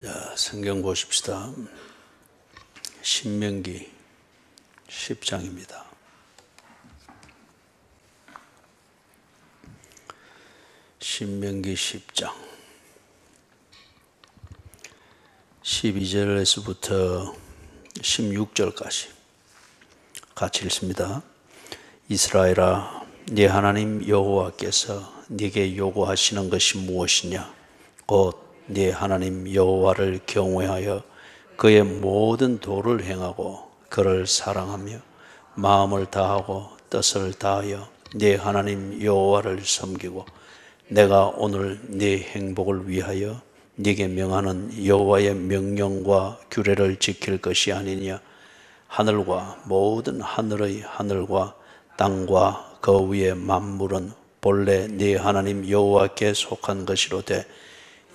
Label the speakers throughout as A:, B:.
A: 자, 성경 보십시다. 신명기 10장입니다. 신명기 10장 12절에서부터 16절까지 같이 읽습니다. 이스라엘아, 네 하나님 여호와께서 네게 요구하시는 것이 무엇이냐? 곧 네 하나님 여호와를 경외하여 그의 모든 도를 행하고 그를 사랑하며 마음을 다하고 뜻을 다하여 네 하나님 여호와를 섬기고 내가 오늘 네 행복을 위하여 네게 명하는 여호와의 명령과 규례를 지킬 것이 아니냐? 하늘과 모든 하늘의 하늘과 땅과 그 위의 만물은 본래 네 하나님 여호와께 속한 것이로되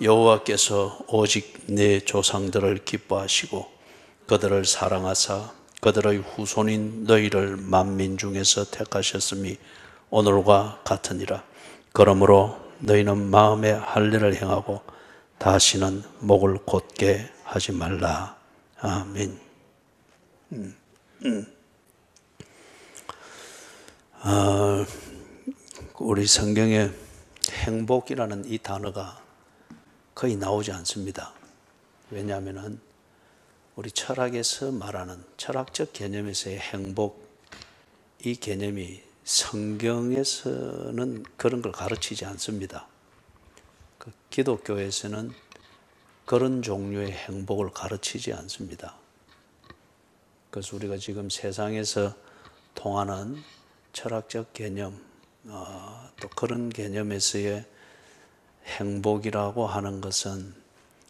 A: 여호와께서 오직 네 조상들을 기뻐하시고 그들을 사랑하사 그들의 후손인 너희를 만민 중에서 택하셨음이 오늘과 같으니라. 그러므로 너희는 마음에 할례를 행하고 다시는 목을 곧게 하지 말라. 아멘. 우리 성경에 행복이라는 이 단어가 거의 나오지 않습니다. 왜냐하면 우리 철학에서 말하는 철학적 개념에서의 행복, 이 개념이 성경에서는 그런 걸 가르치지 않습니다. 기독교에서는 그런 종류의 행복을 가르치지 않습니다. 그래서 우리가 지금 세상에서 통하는 철학적 개념, 또 그런 개념에서의 행복이라고 하는 것은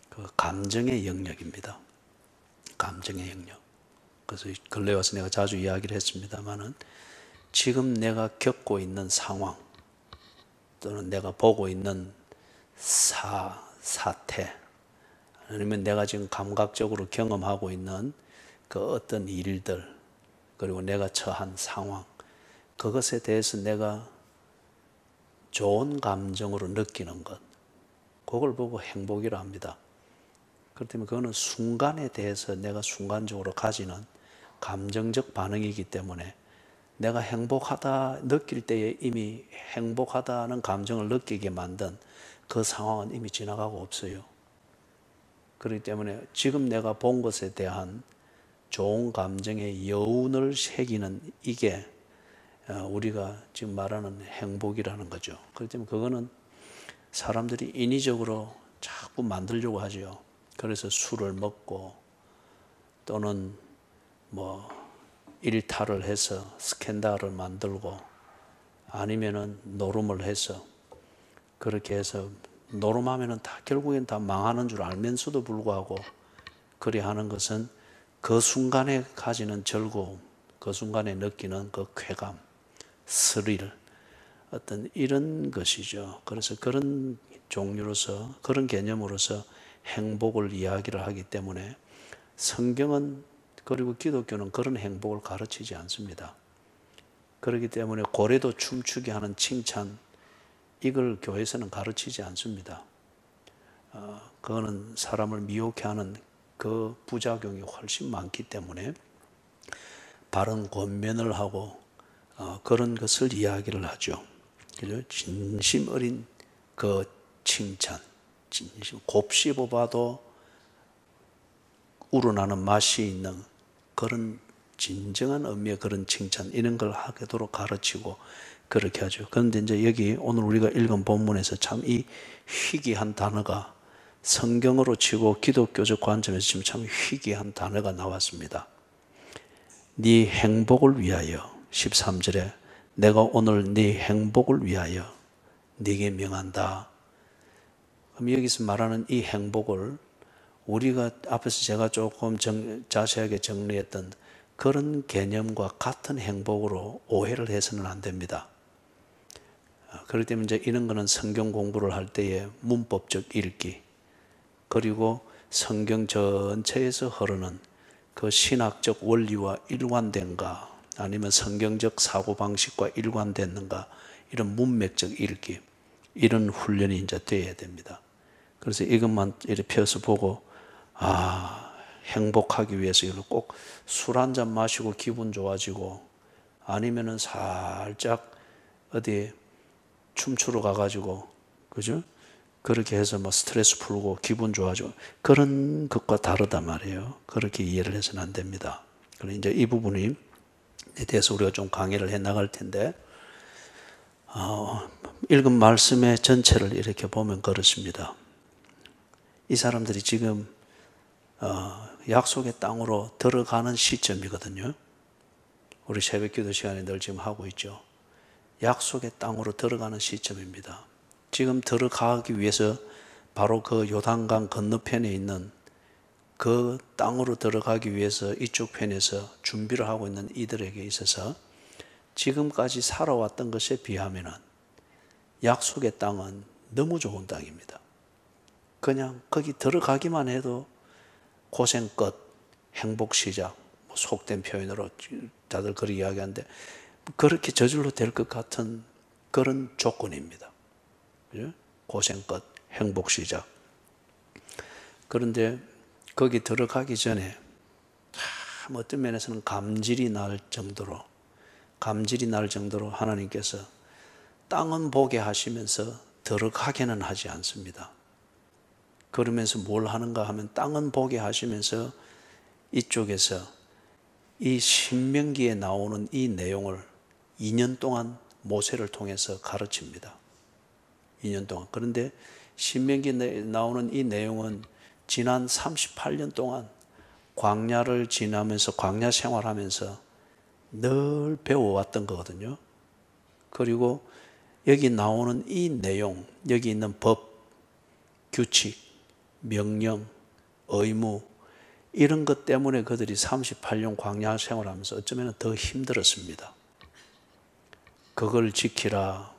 A: 그 감정의 영역입니다. 감정의 영역. 그래서 근래에 와서 내가 자주 이야기를 했습니다마는 지금 내가 겪고 있는 상황 또는 내가 보고 있는 사태 아니면 내가 지금 감각적으로 경험하고 있는 그 어떤 일들 그리고 내가 처한 상황 그것에 대해서 내가 좋은 감정으로 느끼는 것 그걸 보고 행복이라 합니다. 그렇다면 그거는 순간에 대해서 내가 순간적으로 가지는 감정적 반응이기 때문에 내가 행복하다 느낄 때에 이미 행복하다는 감정을 느끼게 만든 그 상황은 이미 지나가고 없어요. 그렇기 때문에 지금 내가 본 것에 대한 좋은 감정의 여운을 새기는 이게 우리가 지금 말하는 행복이라는 거죠. 그렇기 때문에 그거는 사람들이 인위적으로 자꾸 만들려고 하죠. 그래서 술을 먹고 또는 일탈을 해서 스캔들을 만들고 아니면은 노름을 해서 그렇게 해서 노름하면은 다 결국엔 다 망하는 줄 알면서도 불구하고 그리 하는 것은 그 순간에 가지는 즐거움, 그 순간에 느끼는 그 쾌감, 스릴, 어떤 이런 것이죠. 그래서 그런 종류로서, 그런 개념으로서 행복을 이야기를 하기 때문에 성경은 그리고 기독교는 그런 행복을 가르치지 않습니다. 그렇기 때문에 고래도 춤추게 하는 칭찬, 이걸 교회에서는 가르치지 않습니다. 그거는 사람을 미혹해 하는 그 부작용이 훨씬 많기 때문에 바른 권면을 하고 그런 것을 이야기를 하죠. 그죠? 진심 어린 그 칭찬, 진심 곱씹어봐도 우러나는 맛이 있는 그런 진정한 의미의 그런 칭찬 이런 걸 하도록 가르치고 그렇게 하죠. 그런데 이제 여기 오늘 우리가 읽은 본문에서 참 이 희귀한 단어가 성경으로 치고 기독교적 관점에서 지금 참 희귀한 단어가 나왔습니다. 네 행복을 위하여 13절에 내가 오늘 네 행복을 위하여 네게 명한다. 그럼 여기서 말하는 이 행복을 우리가 앞에서 제가 조금 자세하게 정리했던 그런 개념과 같은 행복으로 오해를 해서는 안 됩니다. 그렇기 때문에 이제 이런 거는 성경 공부를 할 때의 문법적 읽기 그리고 성경 전체에서 흐르는 그 신학적 원리와 일관된가 아니면 성경적 사고방식과 일관됐는가 이런 문맥적 읽기 이런 훈련이 이제 돼야 됩니다. 그래서 이것만 이렇게 펴서 보고 행복하기 위해서 꼭 술 한 잔 마시고 기분 좋아지고, 아니면은 살짝 어디 춤추러 가가지고, 그죠? 그렇게 해서 뭐 스트레스 풀고 기분 좋아지고, 그런 것과 다르단 말이에요. 그렇게 이해를 해서는 안 됩니다. 그래서 이제 이 부분에 대해서 우리가 좀 강의를 해 나갈 텐데, 읽은 말씀의 전체를 이렇게 보면 그렇습니다. 이 사람들이 지금 약속의 땅으로 들어가는 시점이거든요. 우리 새벽 기도 시간에 늘 지금 하고 있죠. 약속의 땅으로 들어가는 시점입니다. 지금 들어가기 위해서 바로 그 요단강 건너편에 있는 그 땅으로 들어가기 위해서 이쪽 편에서 준비를 하고 있는 이들에게 있어서 지금까지 살아왔던 것에 비하면 약속의 땅은 너무 좋은 땅입니다. 그냥 거기 들어가기만 해도 고생 끝, 행복 시작, 속된 표현으로 다들 그렇게 이야기하는데, 그렇게 저절로 될 것 같은 그런 조건입니다. 그죠? 고생 끝, 행복 시작. 그런데 거기 들어가기 전에 참 어떤 면에서는 감질이 날 정도로 하나님께서 땅은 보게 하시면서 들어가게는 하지 않습니다. 그러면서 뭘 하는가 하면, 땅은 보게 하시면서 이쪽에서 이 신명기에 나오는 이 내용을 2년 동안 모세를 통해서 가르칩니다. 2년 동안. 그런데 신명기에 나오는 이 내용은 지난 38년 동안 광야를 지나면서, 광야 생활하면서 늘 배워왔던 거거든요. 그리고 여기 나오는 이 내용, 여기 있는 법, 규칙, 명령, 의무, 이런 것 때문에 그들이 38년 광야 생활하면서 어쩌면 더 힘들었습니다. 그걸 지키라,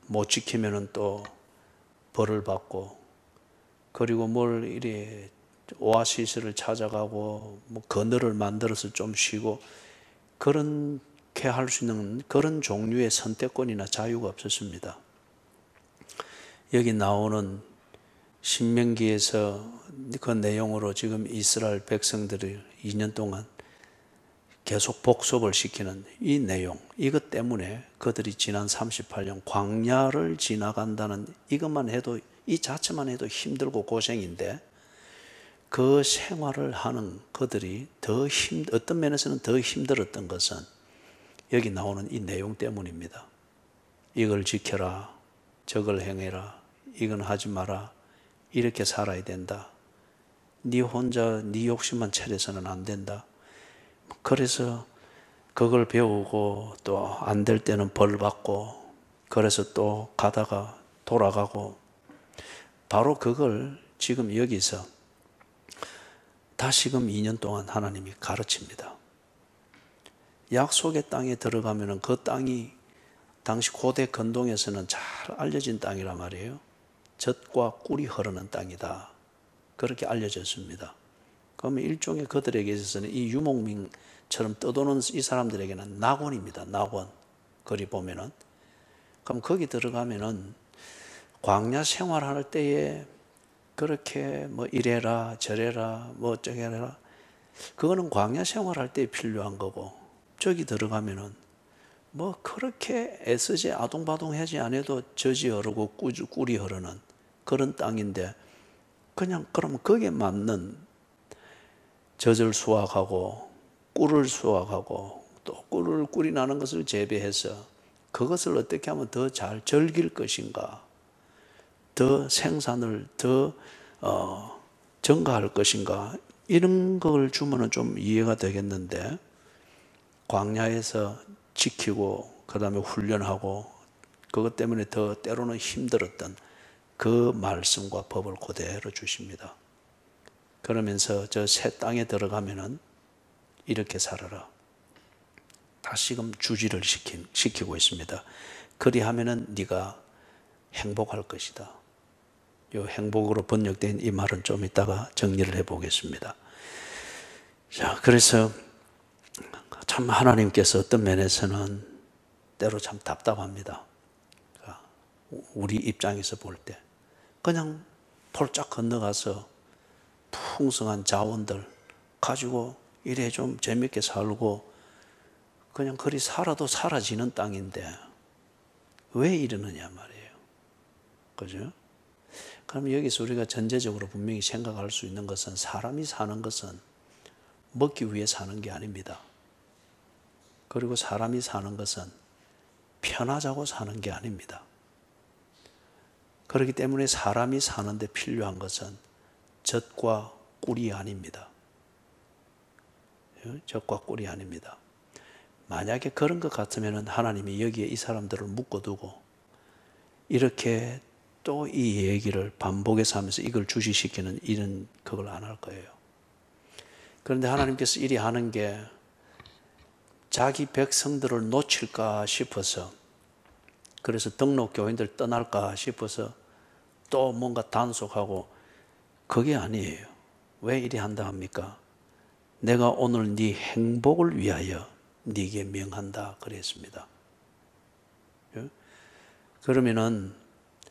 A: 못 지키면 또 벌을 받고, 그리고 뭘 이래 오아시스를 찾아가고 뭐 그늘을 만들어서 좀 쉬고, 그렇게 할 수 있는 그런 종류의 선택권이나 자유가 없었습니다. 여기 나오는 신명기에서 그 내용으로 지금 이스라엘 백성들이 2년 동안 계속 복습을 시키는 이 내용, 이것 때문에 그들이 지난 38년 광야를 지나간다는 이것만 해도, 이 자체만 해도 힘들고 고생인데, 그 생활을 하는 그들이 어떤 면에서는 더 힘들었던 것은 여기 나오는 이 내용 때문입니다. 이걸 지켜라, 저걸 행해라, 이건 하지 마라, 이렇게 살아야 된다, 네 혼자 네 욕심만 차려서는 안 된다. 그래서 그걸 배우고 또 안 될 때는 벌 받고, 그래서 또 가다가 돌아가고, 바로 그걸 지금 여기서 다시금 2년 동안 하나님이 가르칩니다. 약속의 땅에 들어가면 그 땅이 당시 고대 근동에서는 잘 알려진 땅이란 말이에요. 젖과 꿀이 흐르는 땅이다, 그렇게 알려졌습니다. 그러면 일종의 그들에게 있어서는 이 유목민처럼 떠도는 이 사람들에게는 낙원입니다. 낙원. 거리 보면은. 그럼 거기 들어가면은 광야 생활할 때에 그렇게 뭐 이래라 저래라 뭐 어쩌게라, 그거는 광야 생활할 때 필요한 거고, 저기 들어가면은 뭐 그렇게 애쓰지 아동바동하지 않아도 젖이 흐르고 꿀이 흐르는 그런 땅인데, 그냥 그러면 거기에 맞는 젖을 수확하고 꿀을 수확하고 또 꿀이 나는 것을 재배해서 그것을 어떻게 하면 더 잘 즐길 것인가, 더 생산을 더 증가할 것인가, 이런 걸 주면은 좀 이해가 되겠는데, 광야에서 지키고 그 다음에 훈련하고 그것 때문에 더 때로는 힘들었던 그 말씀과 법을 그대로 주십니다. 그러면서 저 새 땅에 들어가면은 이렇게 살아라, 다시금 주지를 시키고 있습니다. 그리하면은 네가 행복할 것이다. 이 행복으로 번역된 이 말은 좀 이따가 정리를 해보겠습니다. 자, 그래서 참 하나님께서 어떤 면에서는 때로 참 답답합니다. 우리 입장에서 볼 때 그냥 폴짝 건너가서 풍성한 자원들 가지고 이래 좀 재밌게 살고 그냥 그리 살아도 사라지는 땅인데 왜 이러느냐 말이에요. 그죠? 그럼 여기서 우리가 전제적으로 분명히 생각할 수 있는 것은 사람이 사는 것은 먹기 위해 사는 게 아닙니다. 그리고 사람이 사는 것은 편하자고 사는 게 아닙니다. 그렇기 때문에 사람이 사는데 필요한 것은 젖과 꿀이 아닙니다. 젖과 꿀이 아닙니다. 만약에 그런 것 같으면 하나님이 여기에 이 사람들을 묶어두고 이렇게 또 이 얘기를 반복해서 하면서 이걸 주시시키는 이런 그걸 안 할 거예요. 그런데 하나님께서 이리 하는 게 자기 백성들을 놓칠까 싶어서, 그래서 등록 교인들 떠날까 싶어서 또 뭔가 단속하고, 그게 아니에요. 왜 이리 한다 합니까? 내가 오늘 네 행복을 위하여 네게 명한다 그랬습니다. 그러면은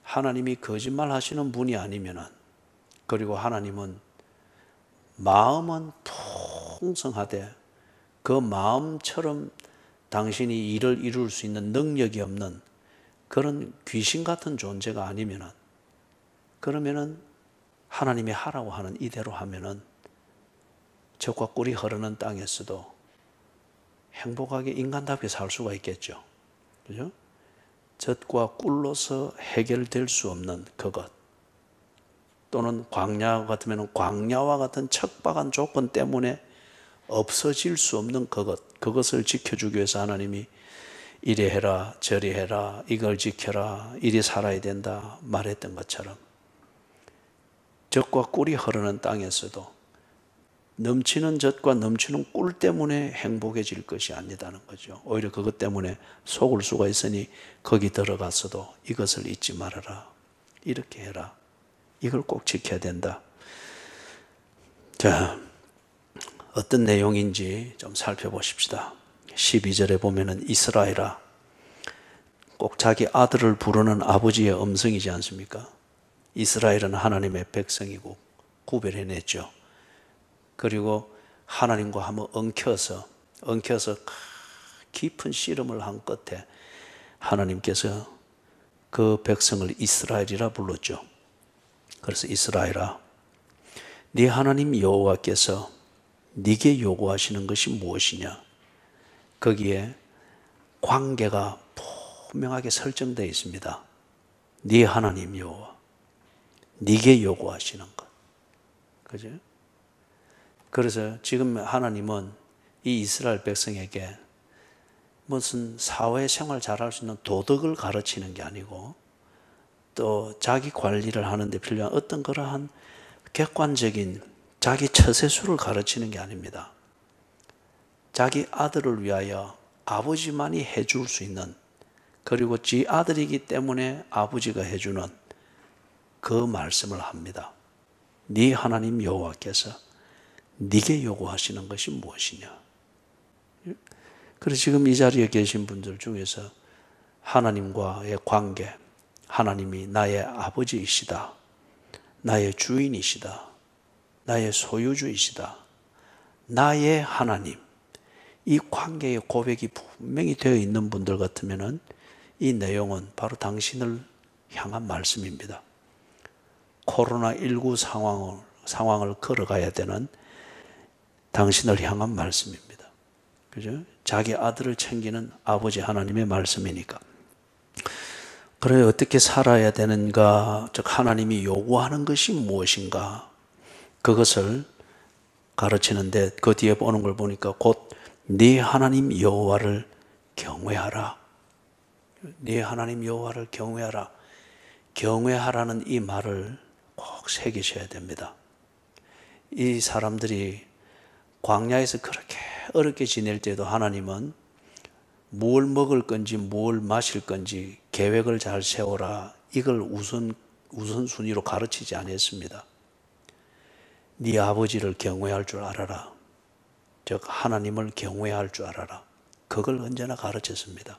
A: 하나님이 거짓말 하시는 분이 아니면은, 그리고 하나님은 마음은 풍성하되 그 마음처럼 당신이 일을 이룰 수 있는 능력이 없는 그런 귀신 같은 존재가 아니면은, 그러면은 하나님이 하라고 하는 이대로 하면은 젖과 꿀이 흐르는 땅에서도 행복하게 인간답게 살 수가 있겠죠. 그죠? 젖과 꿀로서 해결될 수 없는 그것, 또는 광야 같으면 광야와 같은 척박한 조건 때문에 없어질 수 없는 그것을 지켜주기 위해서 하나님이 이래 해라 저리 해라, 이걸 지켜라, 이리 살아야 된다 말했던 것처럼 젖과 꿀이 흐르는 땅에서도 넘치는 젖과 넘치는 꿀 때문에 행복해질 것이 아니다는 거죠. 오히려 그것 때문에 속을 수가 있으니 거기 들어가서도 이것을 잊지 말아라, 이렇게 해라, 이걸 꼭 지켜야 된다. 자, 어떤 내용인지 좀 살펴보십시다. 12절에 보면은 이스라엘아, 꼭 자기 아들을 부르는 아버지의 음성이지 않습니까? 이스라엘은 하나님의 백성이고 구별해냈죠. 그리고 하나님과 한번 엉켜서 깊은 씨름을 한 끝에 하나님께서 그 백성을 이스라엘이라 불렀죠. 그래서 이스라엘아, 네 하나님 여호와께서 네게 요구하시는 것이 무엇이냐? 거기에 관계가 분명하게 설정되어 있습니다. 네 하나님 여호와, 네게 요구하시는 것. 그죠? 그래서 지금 하나님은 이 이스라엘 백성에게 무슨 사회생활 잘할 수 있는 도덕을 가르치는 게 아니고, 또 자기 관리를 하는데 필요한 어떤 그러한 객관적인 자기 처세술을 가르치는 게 아닙니다. 자기 아들을 위하여 아버지만이 해줄 수 있는, 그리고 지 아들이기 때문에 아버지가 해주는 그 말씀을 합니다. 네 하나님 여호와께서 네게 요구하시는 것이 무엇이냐? 그래서 지금 이 자리에 계신 분들 중에서 하나님과의 관계, 하나님이 나의 아버지이시다, 나의 주인이시다, 나의 소유주이시다, 나의 하나님, 이 관계의 고백이 분명히 되어 있는 분들 같으면은 이 내용은 바로 당신을 향한 말씀입니다. 코로나19 상황을 걸어가야 되는 당신을 향한 말씀입니다. 그죠? 자기 아들을 챙기는 아버지 하나님의 말씀이니까. 그래, 어떻게 살아야 되는가, 즉 하나님이 요구하는 것이 무엇인가, 그것을 가르치는데 그 뒤에 보는 걸 보니까 곧 네 하나님 여호와를 경외하라. 네 하나님 여호와를 경외하라. 경외하라는 이 말을 꼭 새기셔야 됩니다. 이 사람들이 광야에서 그렇게 어렵게 지낼 때도 하나님은 뭘 먹을 건지 뭘 마실 건지 계획을 잘 세워라, 이걸 우선순위로 가르치지 않았습니다. 네 아버지를 경외할 줄 알아라, 즉 하나님을 경외할 줄 알아라, 그걸 언제나 가르쳤습니다.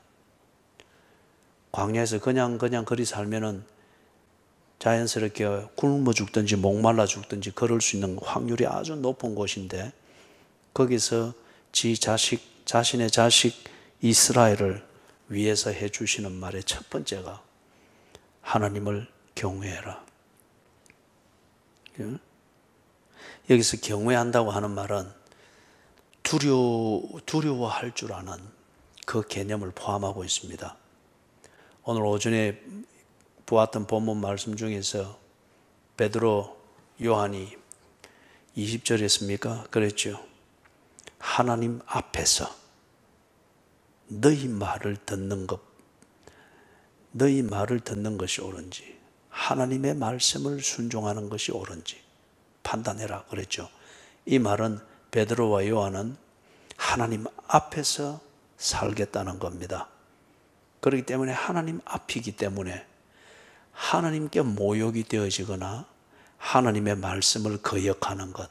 A: 광야에서 그냥 그리 살면은 자연스럽게 굶어 죽든지 목말라 죽든지 그럴 수 있는 확률이 아주 높은 곳인데 거기서 자신의 자식 이스라엘을 위해서 해주시는 말의 첫 번째가 하나님을 경외해라. 여기서 경외한다고 하는 말은 두려워할 줄 아는 그 개념을 포함하고 있습니다. 오늘 오전에 보았던 본문 말씀 중에서 베드로, 요한이 20절이었습니까? 그랬죠. 하나님 앞에서 너희 말을 듣는 것이 옳은지 하나님의 말씀을 순종하는 것이 옳은지 판단해라 그랬죠. 이 말은 베드로와 요한은 하나님 앞에서 살겠다는 겁니다. 그렇기 때문에 하나님 앞이기 때문에 하나님께 모욕이 되어지거나 하나님의 말씀을 거역하는 것,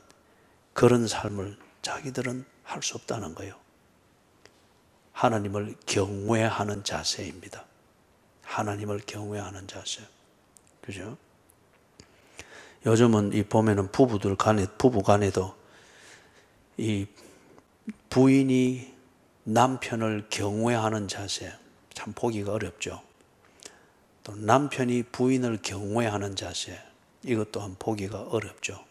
A: 그런 삶을 자기들은 할 수 없다는 거예요. 하나님을 경외하는 자세입니다. 하나님을 경외하는 자세. 그죠? 요즘은 보면은 부부 간에도 이 부인이 남편을 경외하는 자세, 참 보기가 어렵죠. 또 남편이 부인을 경외하는 자세, 이것 또한 보기가 어렵죠.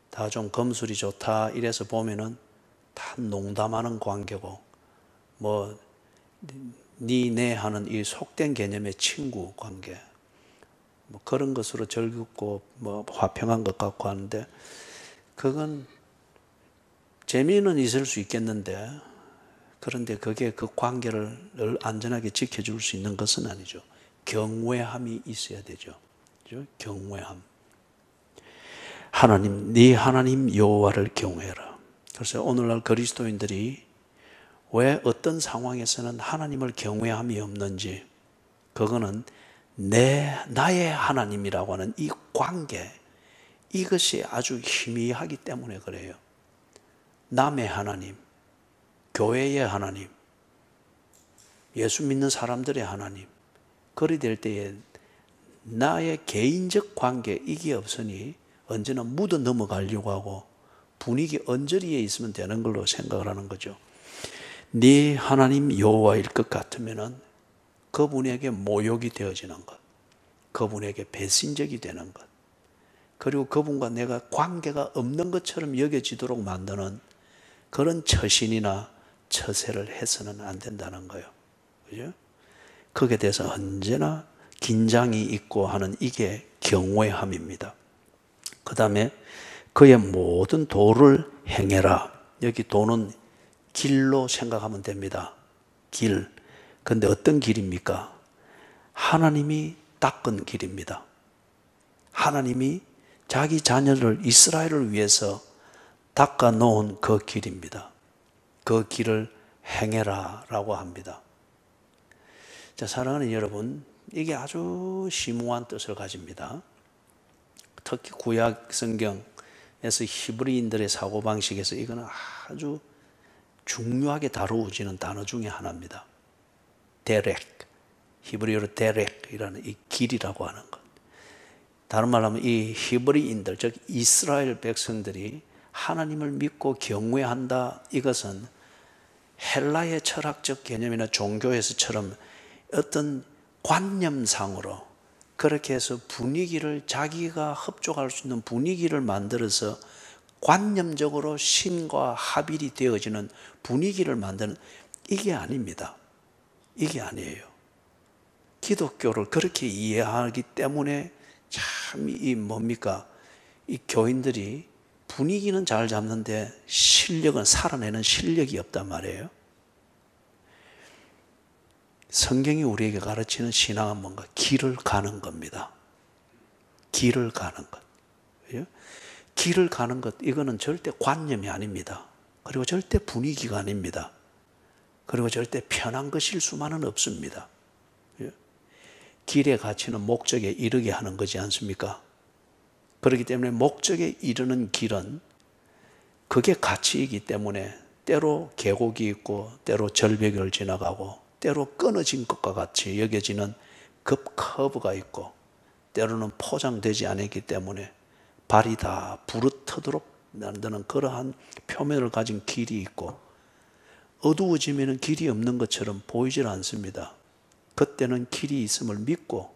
A: 다 좀 검술이 좋다 이래서 보면은 다 농담하는 관계고, 뭐 니네 하는 이 속된 개념의 친구 관계, 뭐 그런 것으로 즐겁고 뭐 화평한 것 같고 하는데, 그건 재미는 있을 수 있겠는데, 그런데 그게 그 관계를 안전하게 지켜줄 수 있는 것은 아니죠. 경외함이 있어야 되죠. 그죠? 경외함. 네 하나님 여호와를 경외해라. 그래서 오늘날 그리스도인들이 왜 어떤 상황에서는 하나님을 경외함이 없는지, 그거는 나의 하나님이라고 하는 이 관계, 이것이 아주 희미하기 때문에 그래요. 남의 하나님, 교회의 하나님, 예수 믿는 사람들의 하나님, 그리 될 때에 나의 개인적 관계, 이게 없으니 언제나 묻어 넘어가려고 하고 분위기 언저리에 있으면 되는 걸로 생각을 하는 거죠. 네 하나님 여호와일 것 같으면은 그분에게 모욕이 되어지는 것, 그분에게 배신적이 되는 것, 그리고 그분과 내가 관계가 없는 것처럼 여겨지도록 만드는 그런 처신이나 처세를 해서는 안 된다는 거예요. 그죠? 거기에 대해서 언제나 긴장이 있고 하는, 이게 경외함입니다. 그 다음에 그의 모든 도를 행해라. 여기 도는 길로 생각하면 됩니다. 길. 근데 어떤 길입니까? 하나님이 닦은 길입니다. 하나님이 자기 자녀를, 이스라엘을 위해서 닦아 놓은 그 길입니다. 그 길을 행해라 라고 합니다. 자, 사랑하는 여러분, 이게 아주 심오한 뜻을 가집니다. 특히 구약 성경에서 히브리인들의 사고방식에서 이거는 아주 중요하게 다루어지는 단어 중에 하나입니다. 데렉, 히브리어로 데렉이라는 이 길이라고 하는 것. 다른 말로 하면 이 히브리인들, 즉 이스라엘 백성들이 하나님을 믿고 경외한다, 이것은 헬라의 철학적 개념이나 종교에서처럼 어떤 관념상으로 그렇게 해서 분위기를, 자기가 흡족할 수 있는 분위기를 만들어서 관념적으로 신과 합일이 되어지는 분위기를 만드는, 이게 아닙니다. 이게 아니에요. 기독교를 그렇게 이해하기 때문에 참 이 교인들이 분위기는 잘 잡는데 실력은, 살아내는 실력이 없단 말이에요. 성경이 우리에게 가르치는 신앙은 뭔가 길을 가는 겁니다. 길을 가는 것. 길을 가는 것, 이거는 절대 관념이 아닙니다. 그리고 절대 분위기가 아닙니다. 그리고 절대 편한 것일 수만은 없습니다. 길의 가치는 목적에 이르게 하는 거지 않습니까? 그렇기 때문에 목적에 이르는 길은 그게 가치이기 때문에 때로 계곡이 있고, 때로 절벽을 지나가고, 때로 끊어진 것과 같이 여겨지는 급 커브가 있고, 때로는 포장되지 않았기 때문에 발이 다 부르트도록 만드는 그러한 표면을 가진 길이 있고, 어두워지면 길이 없는 것처럼 보이질 않습니다. 그때는 길이 있음을 믿고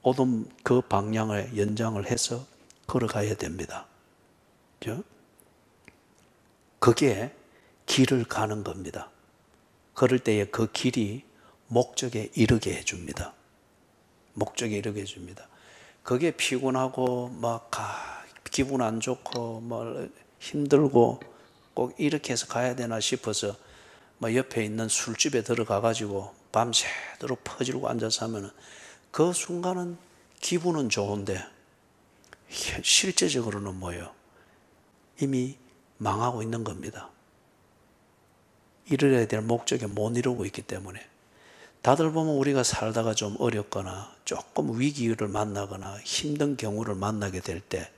A: 어둠 그 방향을 연장을 해서 걸어가야 됩니다. 그죠? 그게 길을 가는 겁니다. 걸을 때에 그 길이 목적에 이르게 해줍니다. 목적에 이르게 해줍니다. 그게 피곤하고 막 기분 안 좋고 뭐 힘들고 꼭 이렇게 해서 가야 되나 싶어서 뭐 옆에 있는 술집에 들어가 가지고 밤새도록 퍼지르고 앉아서 하면은 그 순간은 기분은 좋은데 실제적으로는 뭐예요? 이미 망하고 있는 겁니다. 이루어야 될 목적에 못 이루고 있기 때문에. 다들 보면 우리가 살다가 좀 어렵거나 조금 위기를 만나거나 힘든 경우를 만나게 될 때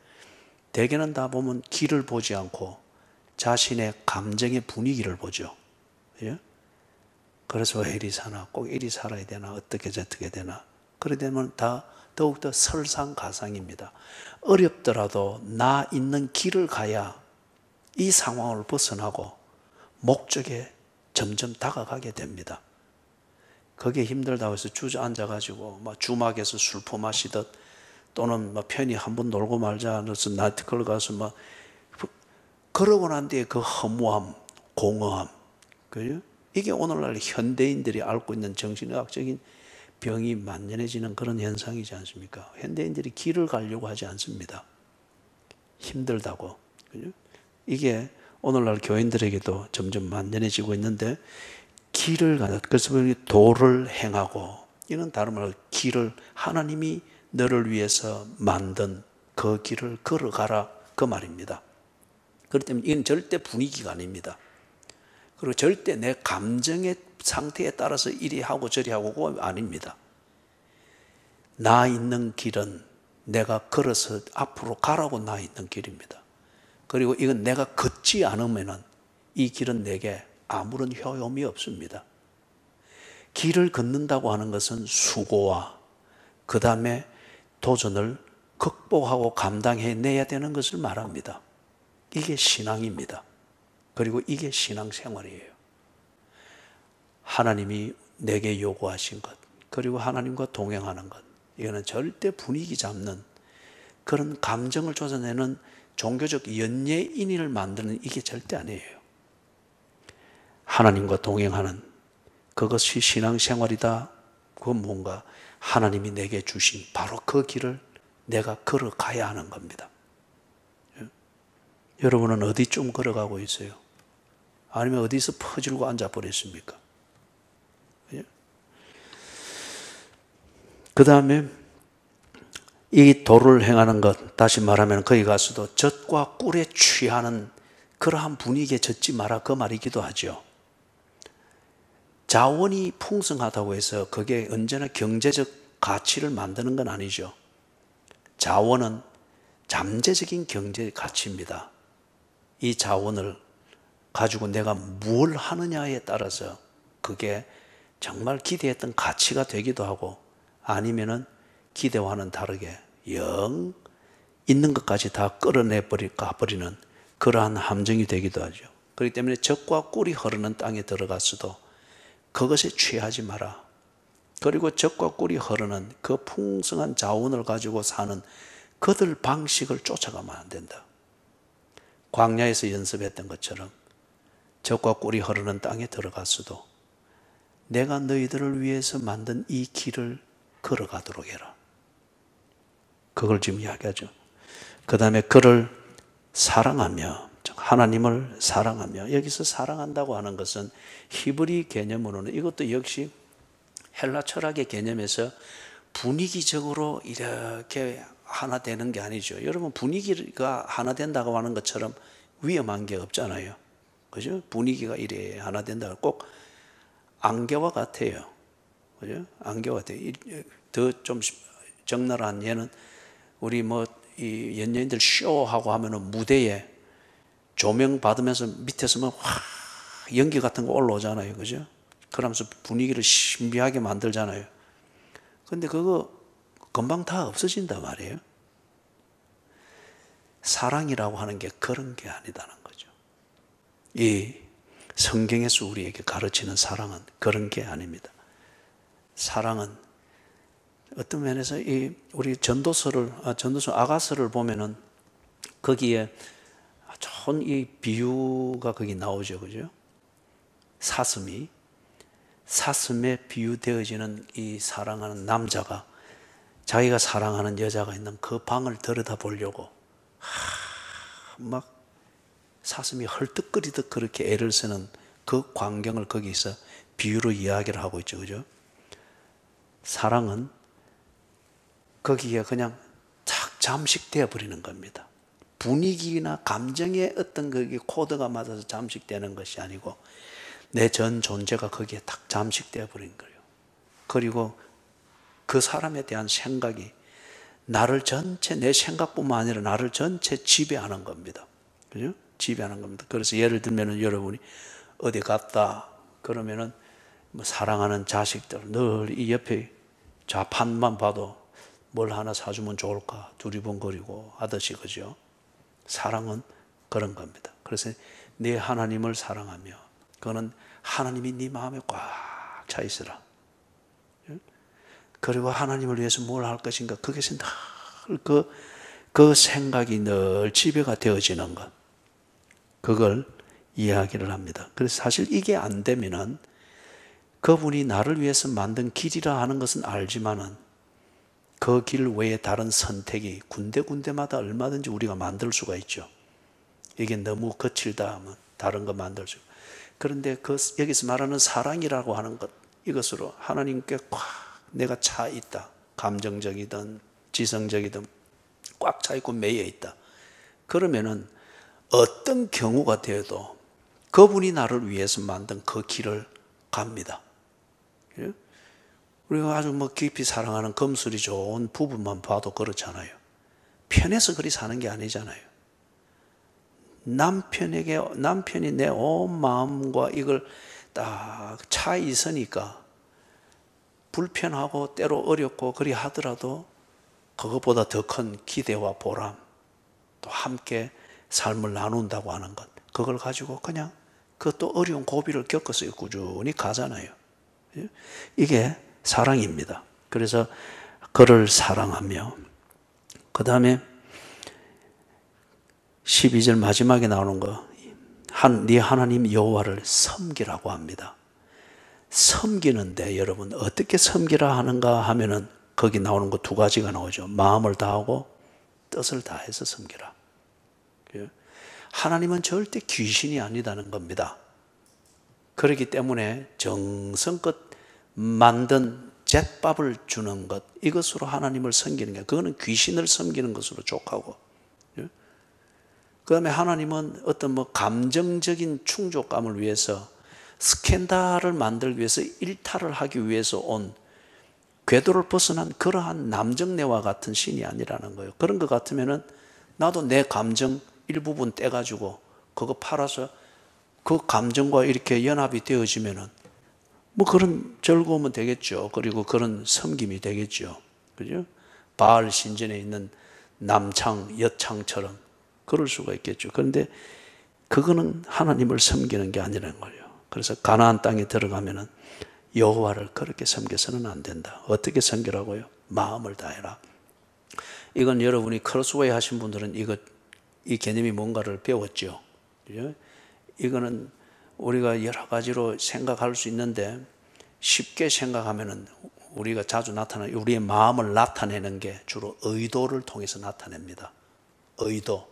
A: 대개는 다 보면 길을 보지 않고 자신의 감정의 분위기를 보죠. 예? 그래서 왜 이리 사나, 꼭 이리 살아야 되나, 어떻게 저떻게 되나. 그러게 되면 다 더욱더 설상가상입니다. 어렵더라도 나 있는 길을 가야 이 상황을 벗어나고 목적에 점점 다가가게 됩니다. 그게 힘들다고 해서 주저앉아가지고 막 주막에서 술 퍼마시듯 또는 막 편히 한번 놀고 말자 해서 나이트클럽 가서 막 그러고 난 뒤에 그 허무함, 공허함, 그죠? 이게 오늘날 현대인들이 앓고 있는 정신의학적인 병이 만연해지는 그런 현상이지 않습니까? 현대인들이 길을 가려고 하지 않습니다. 힘들다고. 그죠? 이게 오늘날 교인들에게도 점점 만연해지고 있는데 길을 가다. 그래서 도를 행하고, 이는 다른 말로 길을 하나님이 너를 위해서 만든 그 길을 걸어가라 그 말입니다. 그렇기 때문에 이건 절대 분위기가 아닙니다. 그리고 절대 내 감정의 상태에 따라서 이리 하고 저리 하고 그거 아닙니다. 나 있는 길은 내가 걸어서 앞으로 가라고 나 있는 길입니다. 그리고 이건 내가 걷지 않으면 이 길은 내게 아무런 효용이 없습니다. 길을 걷는다고 하는 것은 수고와 그 다음에 도전을 극복하고 감당해내야 되는 것을 말합니다. 이게 신앙입니다. 그리고 이게 신앙생활이에요. 하나님이 내게 요구하신 것, 그리고 하나님과 동행하는 것, 이거는 절대 분위기 잡는 그런 감정을 쫓아내는 종교적 연예인을 만드는 이게 절대 아니에요. 하나님과 동행하는 그것이 신앙생활이다. 그건 뭔가 하나님이 내게 주신 바로 그 길을 내가 걸어가야 하는 겁니다. 여러분은 어디쯤 걸어가고 있어요? 아니면 어디서 퍼질고 앉아버렸습니까? 그 다음에 이 도를 행하는 것, 다시 말하면 거기 가서도 젖과 꿀에 취하는 그러한 분위기에 젖지 마라 그 말이기도 하죠. 자원이 풍성하다고 해서 그게 언제나 경제적 가치를 만드는 건 아니죠. 자원은 잠재적인 경제 가치입니다. 이 자원을 가지고 내가 뭘 하느냐에 따라서 그게 정말 기대했던 가치가 되기도 하고 아니면은 기대와는 다르게 영 있는 것까지 다 끌어내 버리는 그러한 함정이 되기도 하죠. 그렇기 때문에 젖과 꿀이 흐르는 땅에 들어갔어도 그것에 취하지 마라. 그리고 젖과 꿀이 흐르는 그 풍성한 자원을 가지고 사는 그들 방식을 쫓아가면 안 된다. 광야에서 연습했던 것처럼 젖과 꿀이 흐르는 땅에 들어갔어도 내가 너희들을 위해서 만든 이 길을 걸어가도록 해라. 그걸 지금 이야기하죠. 그 다음에 그를 사랑하며, 하나님을 사랑하며, 여기서 사랑한다고 하는 것은 히브리 개념으로는 이것도 역시 헬라 철학의 개념에서 분위기적으로 이렇게 하나 되는 게 아니죠. 여러분 분위기가 하나 된다고 하는 것처럼 위험한 게 없잖아요. 그죠? 분위기가 이래 하나 된다고 꼭 안개와 같아요. 그죠? 안개와 같아요. 더 좀 적나라한 예는 우리 이 연예인들 쇼하고 하면은 무대에 조명 받으면서 밑에서 막 연기 같은 거 올라오잖아요. 그죠? 그러면서 분위기를 신비하게 만들잖아요. 근데 그거 금방 다 없어진단 말이에요. 사랑이라고 하는 게 그런 게 아니다는 거죠. 이 성경에서 우리에게 가르치는 사랑은 그런 게 아닙니다. 사랑은 어떤 면에서 우리 전도서 아가서를 보면은 거기에 좋은 이 비유가 거기 나오죠, 그죠? 사슴에 비유되어지는 이 사랑하는 남자가 자기가 사랑하는 여자가 있는 그 방을 들여다 보려고 막 사슴이 헐떡거리듯 그렇게 애를 쓰는 그 광경을 거기서 비유로 이야기를 하고 있죠, 그죠? 사랑은 거기에 그냥 탁 잠식되어 버리는 겁니다. 분위기나 감정의 어떤 거기 코드가 맞아서 잠식되는 것이 아니고 내 전 존재가 거기에 탁 잠식되어 버린 거예요. 그리고 그 사람에 대한 생각이 나를 전체, 내 생각뿐만 아니라 나를 전체 지배하는 겁니다. 그죠? 지배하는 겁니다. 그래서 예를 들면은 여러분이 어디 갔다 그러면은 뭐 사랑하는 자식들 늘 이 옆에 좌판만 봐도 뭘 하나 사주면 좋을까 두리번거리고 하듯이, 그죠? 사랑은 그런 겁니다. 그래서 내 하나님을 사랑하며 그거는 하나님이 네 마음에 꽉 차 있으라. 그리고 하나님을 위해서 뭘 할 것인가 거기서 늘 그 생각이 늘 지배가 되어지는 것, 그걸 이야기를 합니다. 그래서 사실 이게 안 되면은 그분이 나를 위해서 만든 길이라 하는 것은 알지만은 그 길 외에 다른 선택이 군데군데마다 얼마든지 우리가 만들 수가 있죠. 이게 너무 거칠다 하면 다른 거 만들 수. 그런데 여기서 말하는 사랑이라고 하는 것, 이것으로 하나님께 꽉 내가 차 있다. 감정적이든 지성적이든 꽉 차 있고 매여 있다. 그러면은 어떤 경우가 되어도 그분이 나를 위해서 만든 그 길을 갑니다. 우리가 아주 뭐 깊이 사랑하는 금술이 좋은 부부만 봐도 그렇잖아요. 편해서 그리 사는 게 아니잖아요. 남편이 내 온 마음과 이걸 딱 차 있으니까 불편하고 때로 어렵고 그리 하더라도 그것보다 더 큰 기대와 보람, 또 함께 삶을 나눈다고 하는 것, 그걸 가지고 그냥 그것도 어려운 고비를 겪어서 꾸준히 가잖아요. 이게 사랑입니다. 그래서 그를 사랑하며, 그 다음에 12절 마지막에 나오는 거, 네 하나님 여호와를 섬기라고 합니다. 섬기는데 여러분 어떻게 섬기라 하는가 하면은 거기 나오는 거 두 가지가 나오죠. 마음을 다하고 뜻을 다해서 섬기라. 하나님은 절대 귀신이 아니다는 겁니다. 그렇기 때문에 정성껏 만든 잿밥을 주는 것, 이것으로 하나님을 섬기는 게, 그거는 귀신을 섬기는 것으로 족하고, 그 다음에 하나님은 어떤 뭐 감정적인 충족감을 위해서 스캔들을 만들기 위해서 일탈을 하기 위해서 온 궤도를 벗어난 그러한 남정네와 같은 신이 아니라는 거예요. 그런 것 같으면은 나도 내 감정 일부분 떼가지고 그거 팔아서 그 감정과 이렇게 연합이 되어지면은 뭐 그런 즐거움은 되겠죠. 그리고 그런 섬김이 되겠죠. 그죠? 바알 신전에 있는 남창, 여창처럼 그럴 수가 있겠죠. 그런데 그거는 하나님을 섬기는 게 아니라는 거예요. 그래서 가나안 땅에 들어가면은 여호와를 그렇게 섬겨서는 안 된다. 어떻게 섬기라고요? 마음을 다해라. 이건 여러분이 크로스웨이 하신 분들은 이 개념이 뭔가를 배웠죠. 그죠? 이거는 우리가 여러 가지로 생각할 수 있는데 쉽게 생각하면은 우리가 자주 나타나는 우리의 마음을 나타내는 게 주로 의도를 통해서 나타냅니다. 의도.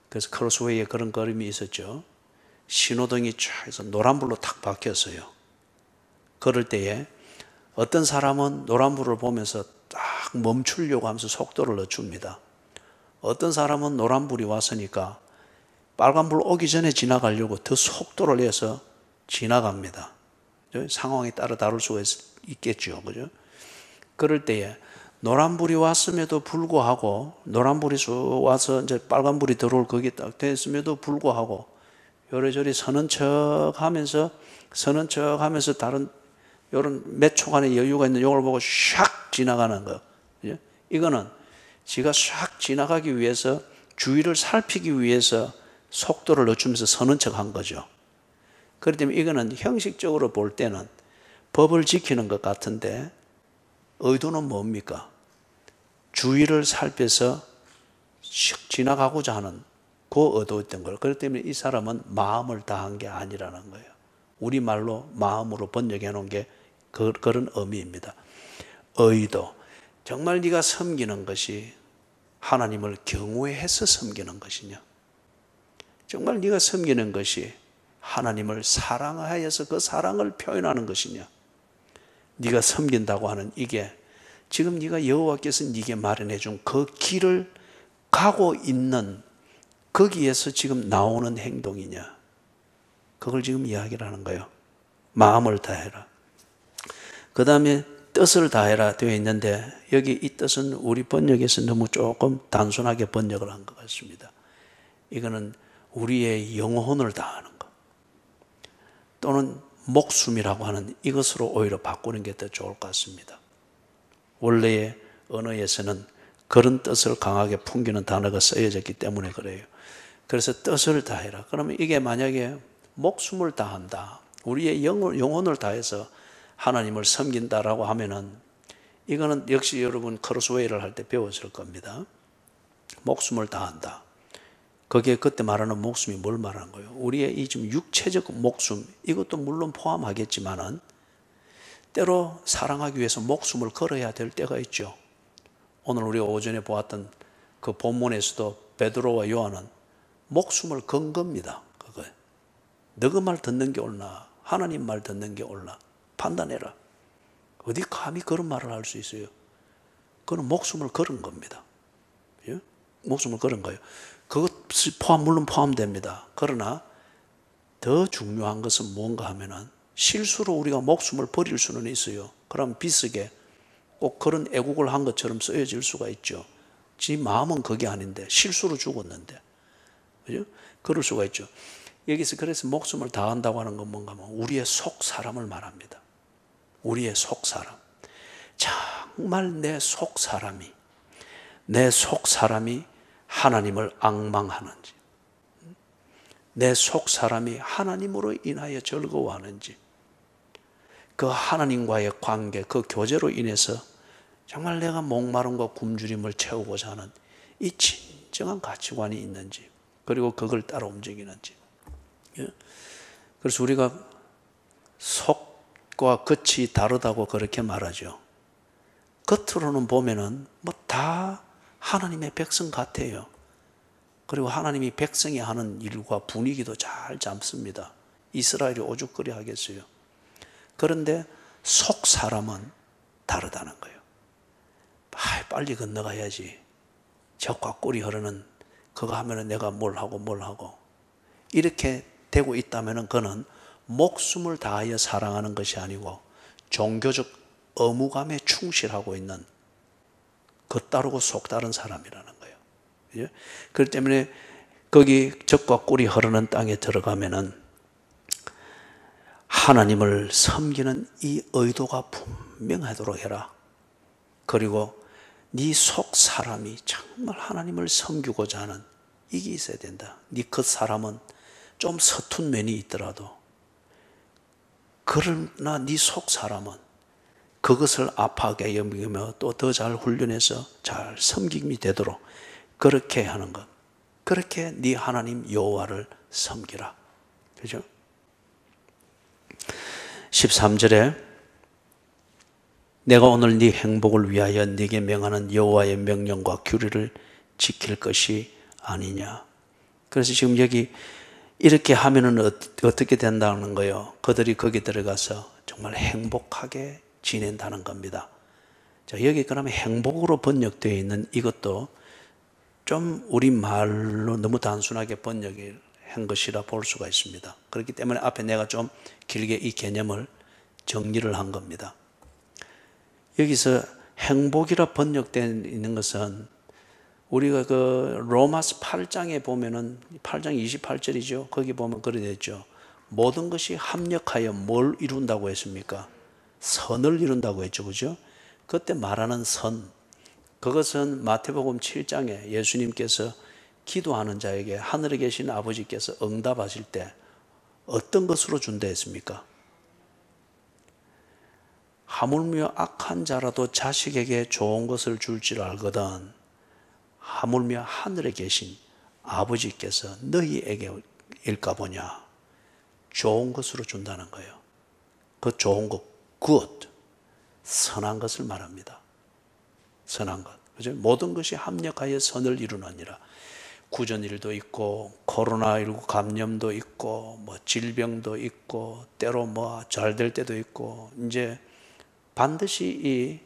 A: 그래서 크로스웨이에 그런 그림이 있었죠. 신호등이 쫙 해서 노란불로 탁 바뀌었어요. 그럴 때에 어떤 사람은 노란불을 보면서 딱 멈추려고 하면서 속도를 늦춥니다. 어떤 사람은 노란불이 왔으니까 빨간불 오기 전에 지나가려고 더 속도를 내서 지나갑니다. 상황에 따라 다를 수가 있겠죠. 그죠? 그럴 때에 노란불이 왔음에도 불구하고, 노란불이 와서 이제 빨간불이 들어올 거기 딱 됐음에도 불구하고 요래저래 서는 척 하면서 다른 요런 몇 초간의 여유가 있는 용을 보고 샥 지나가는 거. 그죠? 이거는 지가 샥 지나가기 위해서 주위를 살피기 위해서 속도를 늦추면서 서는 척 한 거죠. 그렇기 때문에 이거는 형식적으로 볼 때는 법을 지키는 것 같은데 의도는 뭡니까? 주위를 살펴서 슉 지나가고자 하는 그 의도였던 걸. 그렇기 때문에 이 사람은 마음을 다한 게 아니라는 거예요. 우리말로 마음으로 번역해 놓은 게 그런 의미입니다. 의도. 정말 네가 섬기는 것이 하나님을 경외해서 섬기는 것이냐? 정말 네가 섬기는 것이 하나님을 사랑하여서 그 사랑을 표현하는 것이냐? 네가 섬긴다고 하는 이게 지금 네가 여호와께서 네게 마련해 준 그 길을 가고 있는 거기에서 지금 나오는 행동이냐? 그걸 지금 이야기를 하는 거예요. 마음을 다해라. 그 다음에 뜻을 다해라 되어 있는데 여기 이 뜻은 우리 번역에서 너무 조금 단순하게 번역을 한 것 같습니다. 이거는 우리의 영혼을 다하는 것 또는 목숨이라고 하는 이것으로 오히려 바꾸는 게 더 좋을 것 같습니다. 원래의 언어에서는 그런 뜻을 강하게 풍기는 단어가 쓰여졌기 때문에 그래요. 그래서 뜻을 다해라. 그러면 이게 만약에 목숨을 다한다, 우리의 영혼을 다해서 하나님을 섬긴다라고 하면은 이거는 역시 여러분 크로스웨이를 할 때 배웠을 겁니다. 목숨을 다한다. 거기에 그때 말하는 목숨이 뭘 말하는 거예요? 우리의 이 지금 육체적 목숨, 이것도 물론 포함하겠지만은 때로 사랑하기 위해서 목숨을 걸어야 될 때가 있죠. 오늘 우리가 오전에 보았던 그 본문에서도 베드로와 요한은 목숨을 건 겁니다. 그거. 너가 말 듣는 게 옳나? 하나님 말 듣는 게 옳나? 판단해라. 어디 감히 그런 말을 할 수 있어요? 그건 목숨을 걸은 겁니다. 예? 목숨을 걸은 거예요. 그것이 물론 포함됩니다. 그러나 더 중요한 것은 뭔가 하면은 실수로 우리가 목숨을 버릴 수는 있어요. 그럼 비슷하게 꼭 그런 애국을 한 것처럼 쓰여질 수가 있죠. 지 마음은 그게 아닌데 실수로 죽었는데, 그죠? 그럴 수가 있죠. 여기서 그래서 목숨을 다한다고 하는 건 뭔가 하면 우리의 속 사람을 말합니다. 우리의 속 사람. 정말 내 속 사람이 하나님을 앙망하는지, 내 속 사람이 하나님으로 인하여 즐거워하는지, 그 하나님과의 관계, 그 교제로 인해서 정말 내가 목마름과 굶주림을 채우고자 하는 이 진정한 가치관이 있는지, 그리고 그걸 따라 움직이는지. 그래서 우리가 속과 겉이 다르다고 그렇게 말하죠. 겉으로는 보면은 뭐 다 하나님의 백성 같아요. 그리고 하나님이 백성이 하는 일과 분위기도 잘 잡습니다. 이스라엘이 오죽거리 하겠어요. 그런데 속 사람은 다르다는 거예요. 빨리 건너가야지. 적과 꿀이 흐르는 그거 하면은 내가 뭘 하고 이렇게 되고 있다면은 그는 목숨을 다하여 사랑하는 것이 아니고 종교적 의무감에 충실하고 있는 겉다르고 속다른 사람이라는 거예요. 그렇기 때문에 거기 적과 꿀이 흐르는 땅에 들어가면은 하나님을 섬기는 이 의도가 분명하도록 해라. 그리고 네 속 사람이 정말 하나님을 섬기고자 하는 이게 있어야 된다. 네 그 사람은 좀 서툰 면이 있더라도 그러나 네 속 사람은 그것을 아파하게 여기며 또 더 잘 훈련해서 잘 섬김이 되도록 그렇게 하는 것. 그렇게 네 하나님 여호와를 섬기라. 그죠? 13절에 내가 오늘 네 행복을 위하여 네게 명하는 여호와의 명령과 규례를 지킬 것이 아니냐. 그래서 지금 여기 이렇게 하면은 어떻게 된다는 거예요? 그들이 거기 들어가서 정말 행복하게 지낸다는 겁니다. 자, 여기 그러면 행복으로 번역되어 있는 이것도 좀 우리말로 너무 단순하게 번역을 한 것이라 볼 수가 있습니다. 그렇기 때문에 앞에 내가 좀 길게 이 개념을 정리를 한 겁니다. 여기서 행복이라 번역되어 있는 것은 우리가 그 로마서 8장에 보면은 8장 28절이죠. 거기 보면 그래 되죠. 모든 것이 합력하여 뭘 이룬다고 했습니까? 선을 이룬다고 했죠. 그죠? 그때 말하는 선, 그것은 마태복음 7장에 예수님께서 기도하는 자에게 하늘에 계신 아버지께서 응답하실 때 어떤 것으로 준다 했습니까? 하물며 악한 자라도 자식에게 좋은 것을 줄 줄 알거든 하물며 하늘에 계신 아버지께서 너희에게 일까 보냐. 좋은 것으로 준다는 거예요. 그 좋은 것, good, 선한 것을 말합니다. 선한 것. 그죠? 모든 것이 합력하여 선을 이루느니라. 구전일도 있고 코로나19 감염도 있고 뭐 질병도 있고 때로 뭐 잘 될 때도 있고 이제 반드시 이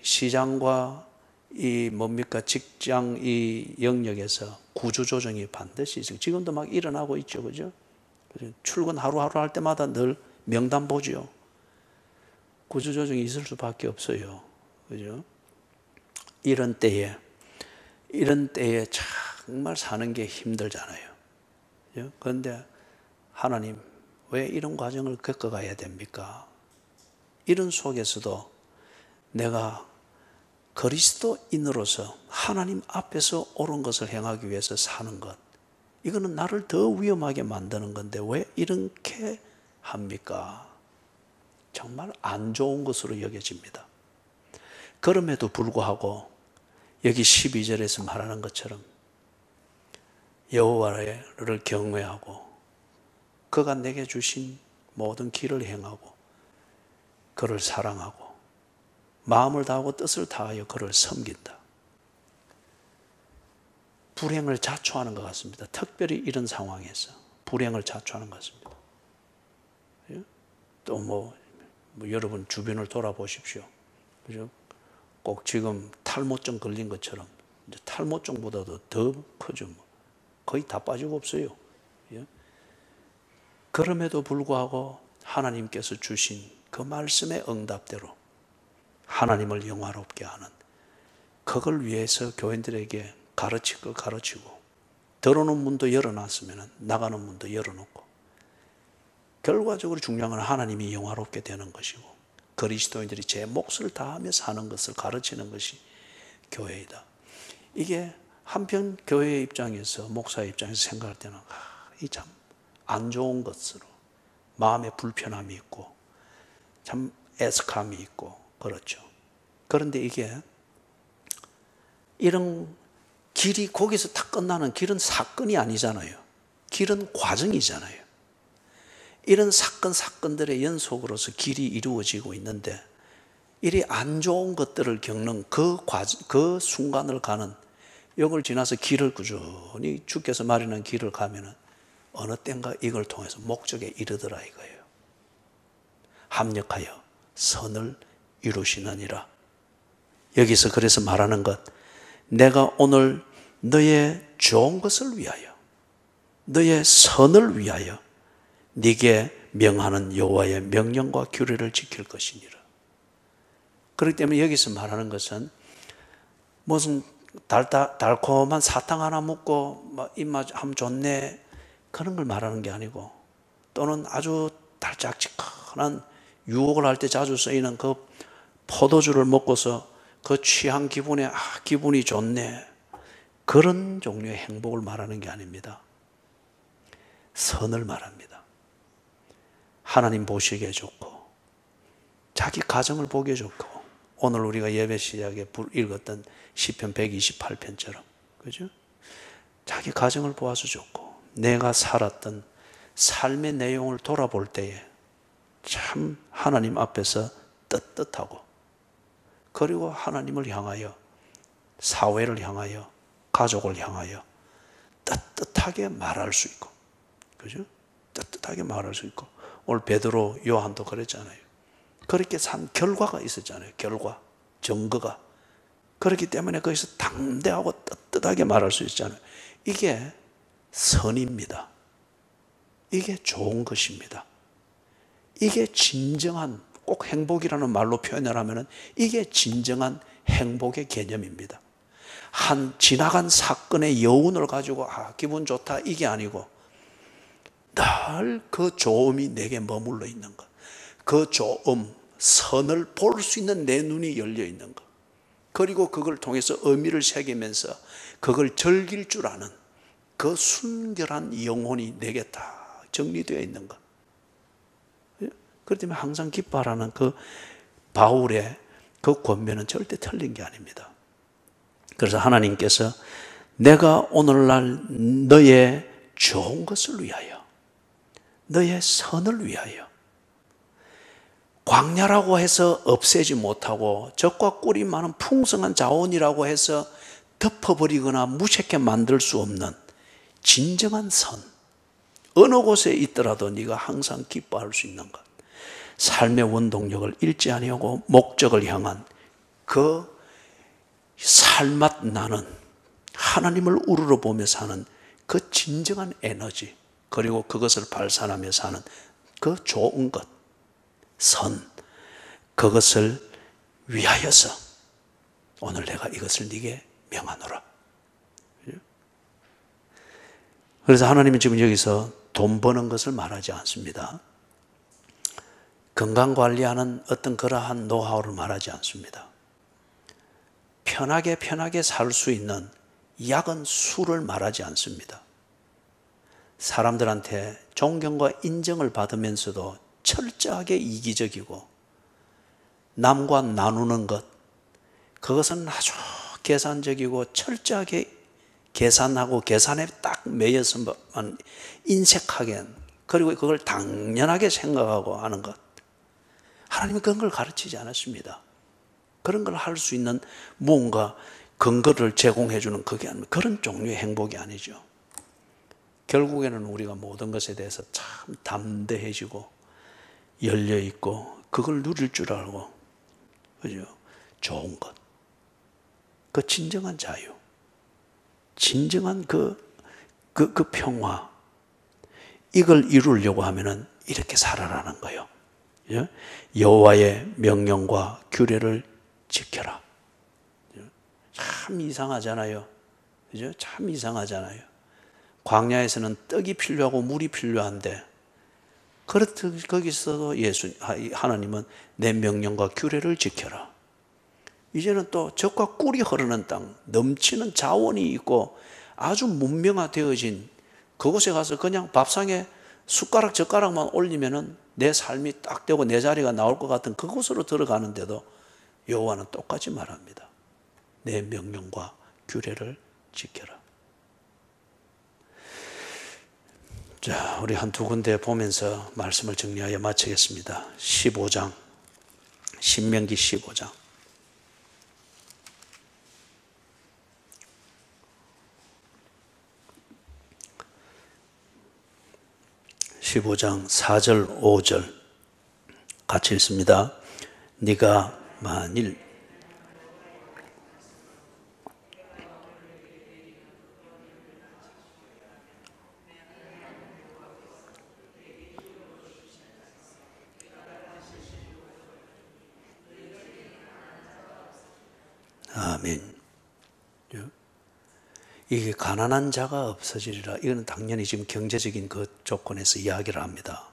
A: 시장과 이 뭡니까 직장 이 영역에서 구조조정이 반드시 있어요. 지금도 막 일어나고 있죠, 그죠? 출근 하루하루 할 때마다 늘 명단 보죠. 구조조정이 있을 수밖에 없어요, 그죠? 이런 때에 정말 사는 게 힘들잖아요. 그죠? 그런데 하나님 왜 이런 과정을 겪어가야 됩니까? 이런 속에서도 내가 그리스도인으로서 하나님 앞에서 옳은 것을 행하기 위해서 사는 것, 이거는 나를 더 위험하게 만드는 건데 왜 이렇게 합니까? 정말 안 좋은 것으로 여겨집니다. 그럼에도 불구하고 여기 12절에서 말하는 것처럼 여호와를 경외하고 그가 내게 주신 모든 길을 행하고 그를 사랑하고 마음을 다하고 뜻을 다하여 그를 섬긴다. 불행을 자초하는 것 같습니다. 특별히 이런 상황에서 불행을 자초하는 것 같습니다. 또 뭐 여러분 주변을 돌아보십시오. 그죠? 꼭 지금 탈모증 걸린 것처럼 이제 탈모증보다도 더 크죠. 거의 다 빠지고 없어요. 그럼에도 불구하고 하나님께서 주신 그 말씀의 응답대로 하나님을 영화롭게 하는 그걸 위해서 교인들에게 가르칠 걸 가르치고 들어오는 문도 열어놨으면 나가는 문도 열어놓고 결과적으로 중요한 건 하나님이 영화롭게 되는 것이고 그리스도인들이 제 몫을 다하며 사는 것을 가르치는 것이 교회이다. 이게 한편 교회의 입장에서 목사의 입장에서 생각할 때는 이 참 안 좋은 것으로 마음에 불편함이 있고 참 애석함이 있고 그렇죠. 그런데 이게 이런 길이 거기서 딱 끝나는 길은 사건이 아니잖아요. 길은 과정이잖아요. 이런 사건들의 연속으로서 길이 이루어지고 있는데 이리 안 좋은 것들을 겪는 그 순간을 가는 이걸 지나서 길을 꾸준히 주께서 마련한 길을 가면은 어느 땐가 이걸 통해서 목적에 이르더라 이거예요. 합력하여 선을 이루시느니라. 여기서 그래서 말하는 것, 내가 오늘 너의 좋은 것을 위하여 너의 선을 위하여 네게 명하는 여호와의 명령과 규례를 지킬 것이니라. 그렇기 때문에 여기서 말하는 것은 무슨 달콤한 사탕 하나 먹고 입맛 하면 좋네 그런 걸 말하는 게 아니고 또는 아주 달짝지근한 유혹을 할 때 자주 쓰이는 그 포도주를 먹고서 그 취한 기분에 기분이 좋네 그런 종류의 행복을 말하는 게 아닙니다. 선을 말합니다. 하나님 보시기에 좋고 자기 가정을 보기에 좋고 오늘 우리가 예배 시작에 읽었던 시편 128편처럼 그죠? 자기 가정을 보아서 좋고 내가 살았던 삶의 내용을 돌아볼 때에 참 하나님 앞에서 떳떳하고 그리고 하나님을 향하여 사회를 향하여 가족을 향하여 떳떳하게 말할 수 있고 그죠? 떳떳하게 말할 수 있고 오늘 베드로 요한도 그랬잖아요. 그렇게 산 결과가 있었잖아요. 결과, 증거가. 그렇기 때문에 거기서 당대하고 떳떳하게 말할 수 있잖아요. 이게 선입니다. 이게 좋은 것입니다. 이게 진정한 꼭 행복이라는 말로 표현을 하면 이게 진정한 행복의 개념입니다. 한 지나간 사건의 여운을 가지고 기분 좋다 이게 아니고 늘 그 좋음이 내게 머물러 있는 것. 그 좋음, 선을 볼 수 있는 내 눈이 열려 있는 것. 그리고 그걸 통해서 의미를 새기면서 그걸 즐길 줄 아는 그 순결한 영혼이 내게 다 정리되어 있는 것. 그렇기 때문에 항상 기뻐하라는 그 바울의 그 권면은 절대 틀린 게 아닙니다. 그래서 하나님께서 내가 오늘날 너의 좋은 것을 위하여, 너의 선을 위하여, 광야라고 해서 없애지 못하고 적과 꿀이 많은 풍성한 자원이라고 해서 덮어버리거나 무색하게 만들 수 없는 진정한 선, 어느 곳에 있더라도 네가 항상 기뻐할 수 있는 것, 삶의 원동력을 잃지 아니하고 목적을 향한 그 살맛 나는, 하나님을 우러러보며 사는 그 진정한 에너지, 그리고 그것을 발산하며 사는 그 좋은 것, 선, 그것을 위하여서 오늘 내가 이것을 네게 명하노라. 그래서 하나님은 지금 여기서 돈 버는 것을 말하지 않습니다. 건강관리하는 어떤 그러한 노하우를 말하지 않습니다. 편하게 살 수 있는 약은 술을 말하지 않습니다. 사람들한테 존경과 인정을 받으면서도 철저하게 이기적이고 남과 나누는 것, 그것은 아주 계산적이고 철저하게 계산하고 계산에 딱 매여서만 인색하게, 그리고 그걸 당연하게 생각하고 하는 것, 하나님은 그런 걸 가르치지 않았습니다. 그런 걸 할 수 있는 뭔가 근거를 제공해 주는 그게 아니면 그런 종류의 행복이 아니죠. 결국에는 우리가 모든 것에 대해서 참 담대해지고 열려있고 그걸 누릴 줄 알고, 그죠? 좋은 것, 그 진정한 자유, 진정한 그 평화, 이걸 이루려고 하면은 이렇게 살아라는 거예요. 여호와의 명령과 규례를 지켜라. 참 이상하잖아요. 그죠? 참 이상하잖아요. 광야에서는 떡이 필요하고 물이 필요한데, 그렇듯 거기서도 하나님은 내 명령과 규례를 지켜라. 이제는 또 젖과 꿀이 흐르는 땅, 넘치는 자원이 있고 아주 문명화되어진 그곳에 가서 그냥 밥상에 숟가락 젓가락만 올리면은 내 삶이 딱 되고 내 자리가 나올 것 같은 그곳으로 들어가는데도 여호와는 똑같이 말합니다. 내 명령과 규례를 지켜라. 자, 우리 한두 군데 보면서 말씀을 정리하여 마치겠습니다. 15장, 신명기 15장. 15장 4절 5절 같이 읽습니다. 네가 만일 아멘. 이게 가난한 자가 없어지리라. 이거는 당연히 지금 경제적인 그 조건에서 이야기를 합니다.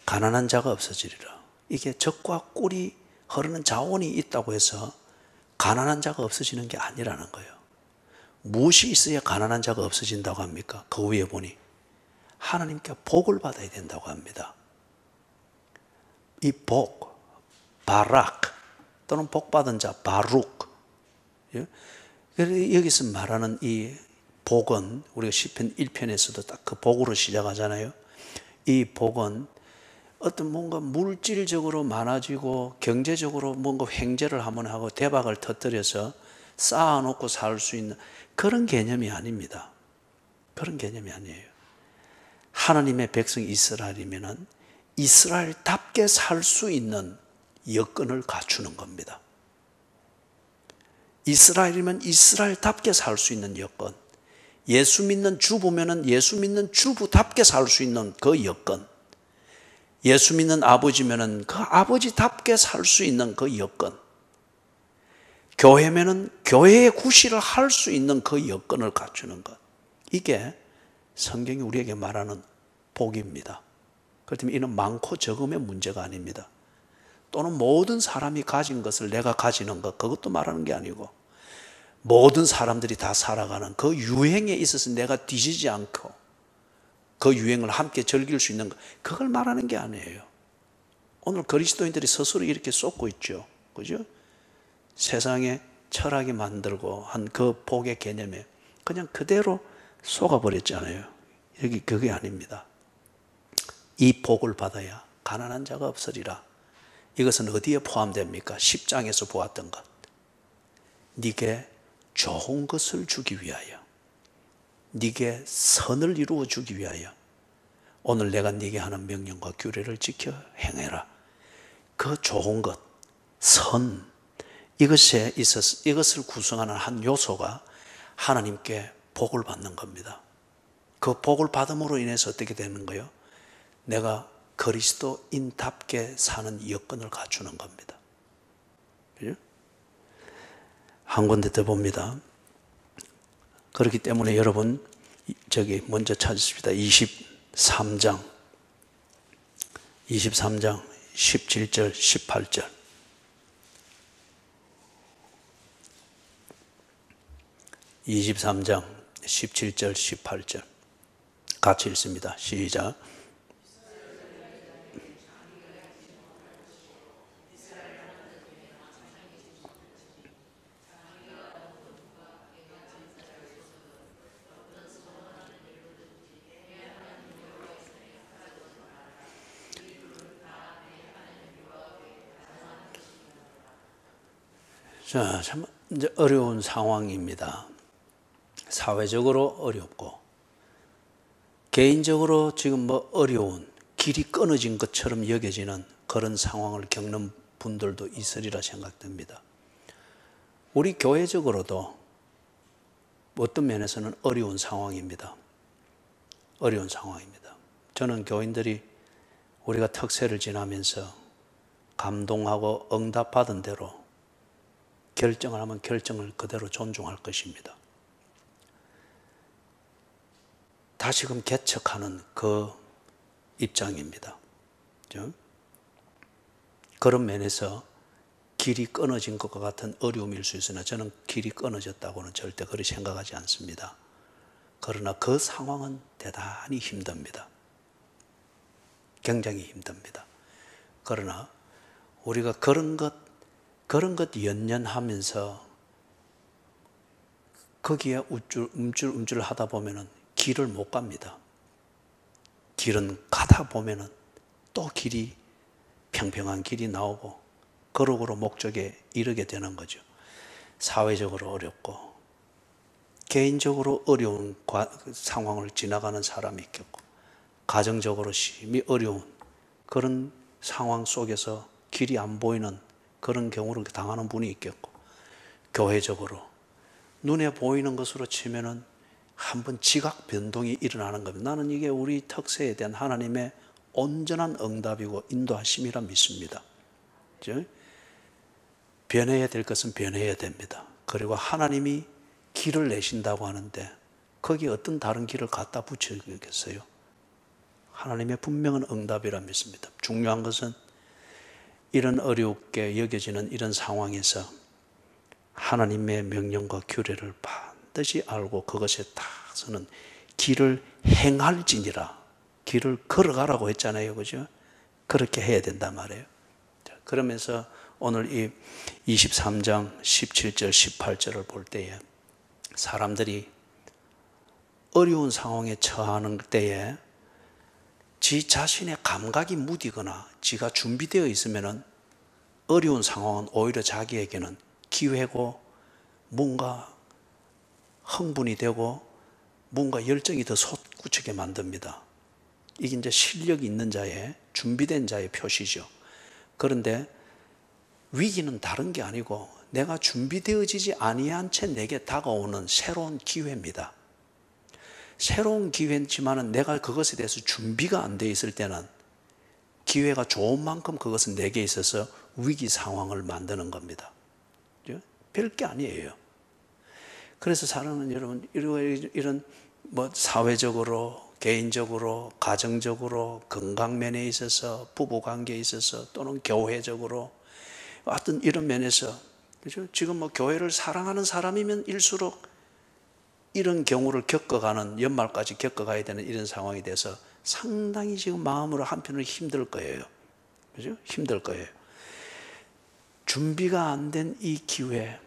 A: 가난한 자가 없어지리라. 이게 젖과 꿀이 흐르는 자원이 있다고 해서 가난한 자가 없어지는 게 아니라는 거예요. 무엇이 있어야 가난한 자가 없어진다고 합니까? 그 위에 보니 하나님께 복을 받아야 된다고 합니다. 이 복, 바락 또는 복받은 자, 바룩. 여기서 말하는 이 복은 우리가 시편 1편에서도 딱 그 복으로 시작하잖아요. 이 복은 어떤 뭔가 물질적으로 많아지고 경제적으로 뭔가 횡재를 한번 하고 대박을 터뜨려서 쌓아놓고 살 수 있는 그런 개념이 아닙니다. 그런 개념이 아니에요. 하나님의 백성 이스라엘이면은 이스라엘답게 살 수 있는 여건을 갖추는 겁니다. 이스라엘이면 이스라엘답게 살 수 있는 여건, 예수 믿는 주부면은 예수 믿는 주부답게 살 수 있는 그 여건, 예수 믿는 아버지면은 그 아버지답게 살 수 있는 그 여건, 교회면은 교회의 구실을 할 수 있는 그 여건을 갖추는 것, 이게 성경이 우리에게 말하는 복입니다. 그렇다면 이는 많고 적음의 문제가 아닙니다. 또는 모든 사람이 가진 것을 내가 가지는 것, 그것도 말하는 게 아니고 모든 사람들이 다 살아가는 그 유행에 있어서 내가 뒤지지 않고 그 유행을 함께 즐길 수 있는 것, 그걸 말하는 게 아니에요. 오늘 그리스도인들이 스스로 이렇게 쏟고 있죠. 그죠? 세상에 철학이 만들고 한 그 복의 개념에 그냥 그대로 속아버렸잖아요. 여기 그게 아닙니다. 이 복을 받아야 가난한 자가 없으리라. 이것은 어디에 포함됩니까? 10장에서 보았던 것. 네게 좋은 것을 주기 위하여, 네게 선을 이루어 주기 위하여 오늘 내가 네게 하는 명령과 규례를 지켜 행해라. 그 좋은 것, 선, 이것에 있어서 이것을 구성하는 한 요소가 하나님께 복을 받는 겁니다. 그 복을 받음으로 인해서 어떻게 되는 거예요? 내가 그리스도인답게 사는 여건을 갖추는 겁니다. 그죠? 한 군데 더 봅니다. 그렇기 때문에 여러분 저기 먼저 찾으십시다. 23장 17절 18절. 23장 17절 18절 같이 읽습니다. 시작. 자, 참 이제 어려운 상황입니다. 사회적으로 어렵고 개인적으로 지금 뭐 어려운 길이 끊어진 것처럼 여겨지는 그런 상황을 겪는 분들도 있으리라 생각됩니다. 우리 교회적으로도 어떤 면에서는 어려운 상황입니다. 어려운 상황입니다. 저는 교인들이 우리가 특세를 지나면서 감동하고 응답받은 대로 결정을 하면 결정을 그대로 존중할 것입니다. 다시금 개척하는 그 입장입니다. 그렇죠? 그런 면에서 길이 끊어진 것과 같은 어려움일 수 있으나 저는 길이 끊어졌다고는 절대 그리 생각하지 않습니다. 그러나 그 상황은 대단히 힘듭니다. 굉장히 힘듭니다. 그러나 우리가 그런 것 연연하면서 거기에 움찔움찔 하다 보면은 길을 못 갑니다. 길은 가다 보면은 또 길이 평평한 길이 나오고 거룩으로 목적에 이르게 되는 거죠. 사회적으로 어렵고 개인적으로 어려운 상황을 지나가는 사람이 있겠고 가정적으로 심히 어려운 그런 상황 속에서 길이 안 보이는 그런 경우를 당하는 분이 있겠고 교회적으로 눈에 보이는 것으로 치면은 한번 지각 변동이 일어나는 겁니다. 나는 이게 우리 특세에 대한 하나님의 온전한 응답이고 인도하심이라 믿습니다. 그렇죠? 변해야 될 것은 변해야 됩니다. 그리고 하나님이 길을 내신다고 하는데 거기에 어떤 다른 길을 갖다 붙이겠어요? 하나님의 분명한 응답이라 믿습니다. 중요한 것은 이런 어렵게 여겨지는 이런 상황에서 하나님의 명령과 규례를 반드시 알고 그것에 따라서는 길을 행할지니라. 길을 걸어가라고 했잖아요. 그죠? 그렇게 해야 된단 말이에요. 그러면서 오늘 이 23장 17절 18절을 볼 때에 사람들이 어려운 상황에 처하는 때에 지 자신의 감각이 무디거나 지가 준비되어 있으면 어려운 상황은 오히려 자기에게는 기회고 뭔가 흥분이 되고 뭔가 열정이 더 솟구치게 만듭니다. 이게 이제 실력이 있는 자의 준비된 자의 표시죠. 그런데 위기는 다른 게 아니고 내가 준비되어지지 아니한 채 내게 다가오는 새로운 기회입니다. 새로운 기회지만은 내가 그것에 대해서 준비가 안 돼 있을 때는 기회가 좋은 만큼 그것은 내게 있어서 위기 상황을 만드는 겁니다. 별게 아니에요. 그래서 사람은 여러분 이런 뭐 사회적으로 개인적으로, 가정적으로, 건강면에 있어서, 부부관계에 있어서, 또는 교회적으로 어떤 이런 면에서, 그죠? 지금 뭐 교회를 사랑하는 사람이면 일수록 이런 경우를 겪어가는, 연말까지 겪어가야 되는 이런 상황이 돼서 상당히 지금 마음으로 한편으로 힘들 거예요. 그죠? 힘들 거예요. 준비가 안 된 이 기회,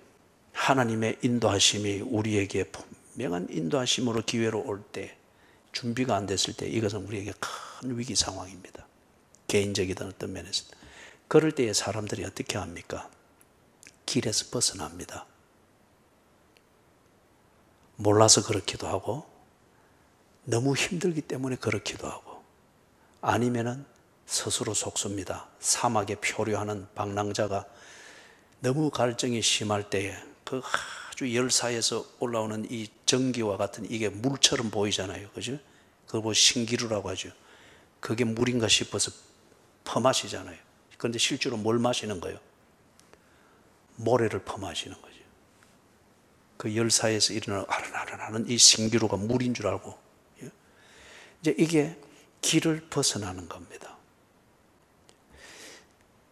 A: 하나님의 인도하심이 우리에게 분명한 인도하심으로 기회로 올 때, 준비가 안 됐을 때 이것은 우리에게 큰 위기 상황입니다. 개인적이든 어떤 면에서. 그럴 때에 사람들이 어떻게 합니까? 길에서 벗어납니다. 몰라서 그렇기도 하고, 너무 힘들기 때문에 그렇기도 하고, 아니면은 스스로 속습니다. 사막에 표류하는 방랑자가 너무 갈증이 심할 때에 그 아주 열사에서 올라오는 이 전기와 같은 이게 물처럼 보이잖아요. 그죠? 그걸 뭐 신기루라고 하죠. 그게 물인가 싶어서 퍼마시잖아요. 그런데 실제로 뭘 마시는 거예요? 모래를 퍼마시는 거죠. 그 열사에서 일어나는 아른아른하는 이 신기루가 물인 줄 알고, 이제 이게 길을 벗어나는 겁니다.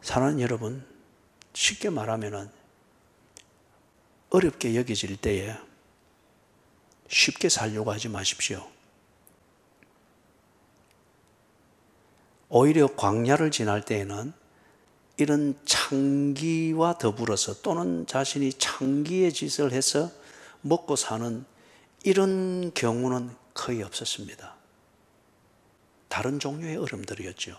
A: 사랑하는 여러분, 쉽게 말하면은 어렵게 여겨질 때에 쉽게 살려고 하지 마십시오. 오히려 광야를 지날 때에는 이런 창기와 더불어서, 또는 자신이 창기의 짓을 해서 먹고 사는 이런 경우는 거의 없었습니다. 다른 종류의 어려움들이었죠.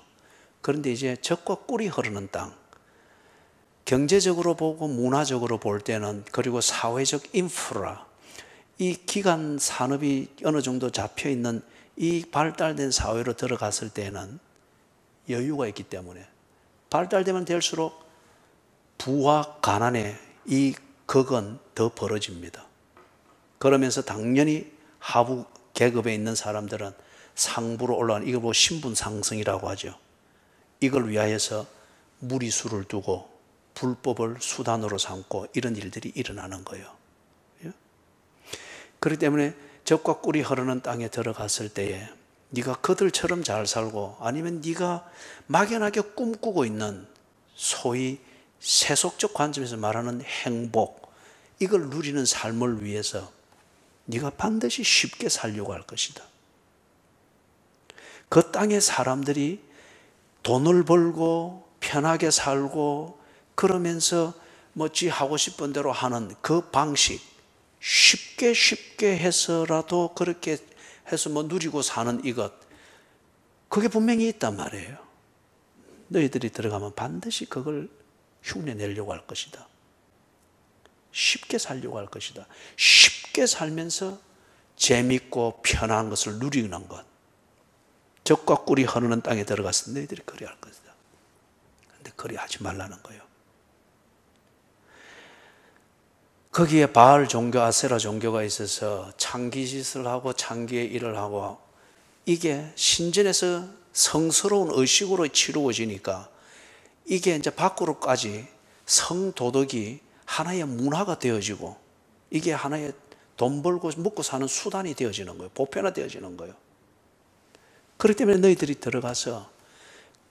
A: 그런데 이제 젖과 꿀이 흐르는 땅, 경제적으로 보고 문화적으로 볼 때는, 그리고 사회적 인프라, 이 기간 산업이 어느 정도 잡혀 있는 이 발달된 사회로 들어갔을 때는 여유가 있기 때문에, 발달되면 될수록 부와 가난의 이 극은 더 벌어집니다. 그러면서 당연히 하부 계급에 있는 사람들은 상부로 올라가는, 이걸 뭐 신분 상승이라고 하죠. 이걸 위하여서 무리수를 두고 불법을 수단으로 삼고 이런 일들이 일어나는 거예요. 그렇기 때문에 젖과 꿀이 흐르는 땅에 들어갔을 때에 네가 그들처럼 잘 살고, 아니면 네가 막연하게 꿈꾸고 있는 소위 세속적 관점에서 말하는 행복, 이걸 누리는 삶을 위해서 네가 반드시 쉽게 살려고 할 것이다. 그 땅의 사람들이 돈을 벌고 편하게 살고 그러면서 지 하고 싶은 대로 하는 그 방식, 쉽게 해서라도 그렇게 해서 누리고 사는 이것, 그게 분명히 있단 말이에요. 너희들이 들어가면 반드시 그걸 흉내내려고 할 것이다. 쉽게 살려고 할 것이다. 쉽게 살면서 재밌고 편한 것을 누리는 것. 젖과 꿀이 흐르는 땅에 들어가서 너희들이 그리 할 것이다. 그런데 그리 하지 말라는 거예요. 거기에 바알 종교, 아세라 종교가 있어서 창기짓을 하고 창기의 일을 하고, 이게 신전에서 성스러운 의식으로 치루어지니까 이게 이제 밖으로까지 성도덕이 하나의 문화가 되어지고, 이게 하나의 돈 벌고 먹고 사는 수단이 되어지는 거예요. 보편화되어지는 거예요. 그렇기 때문에 너희들이 들어가서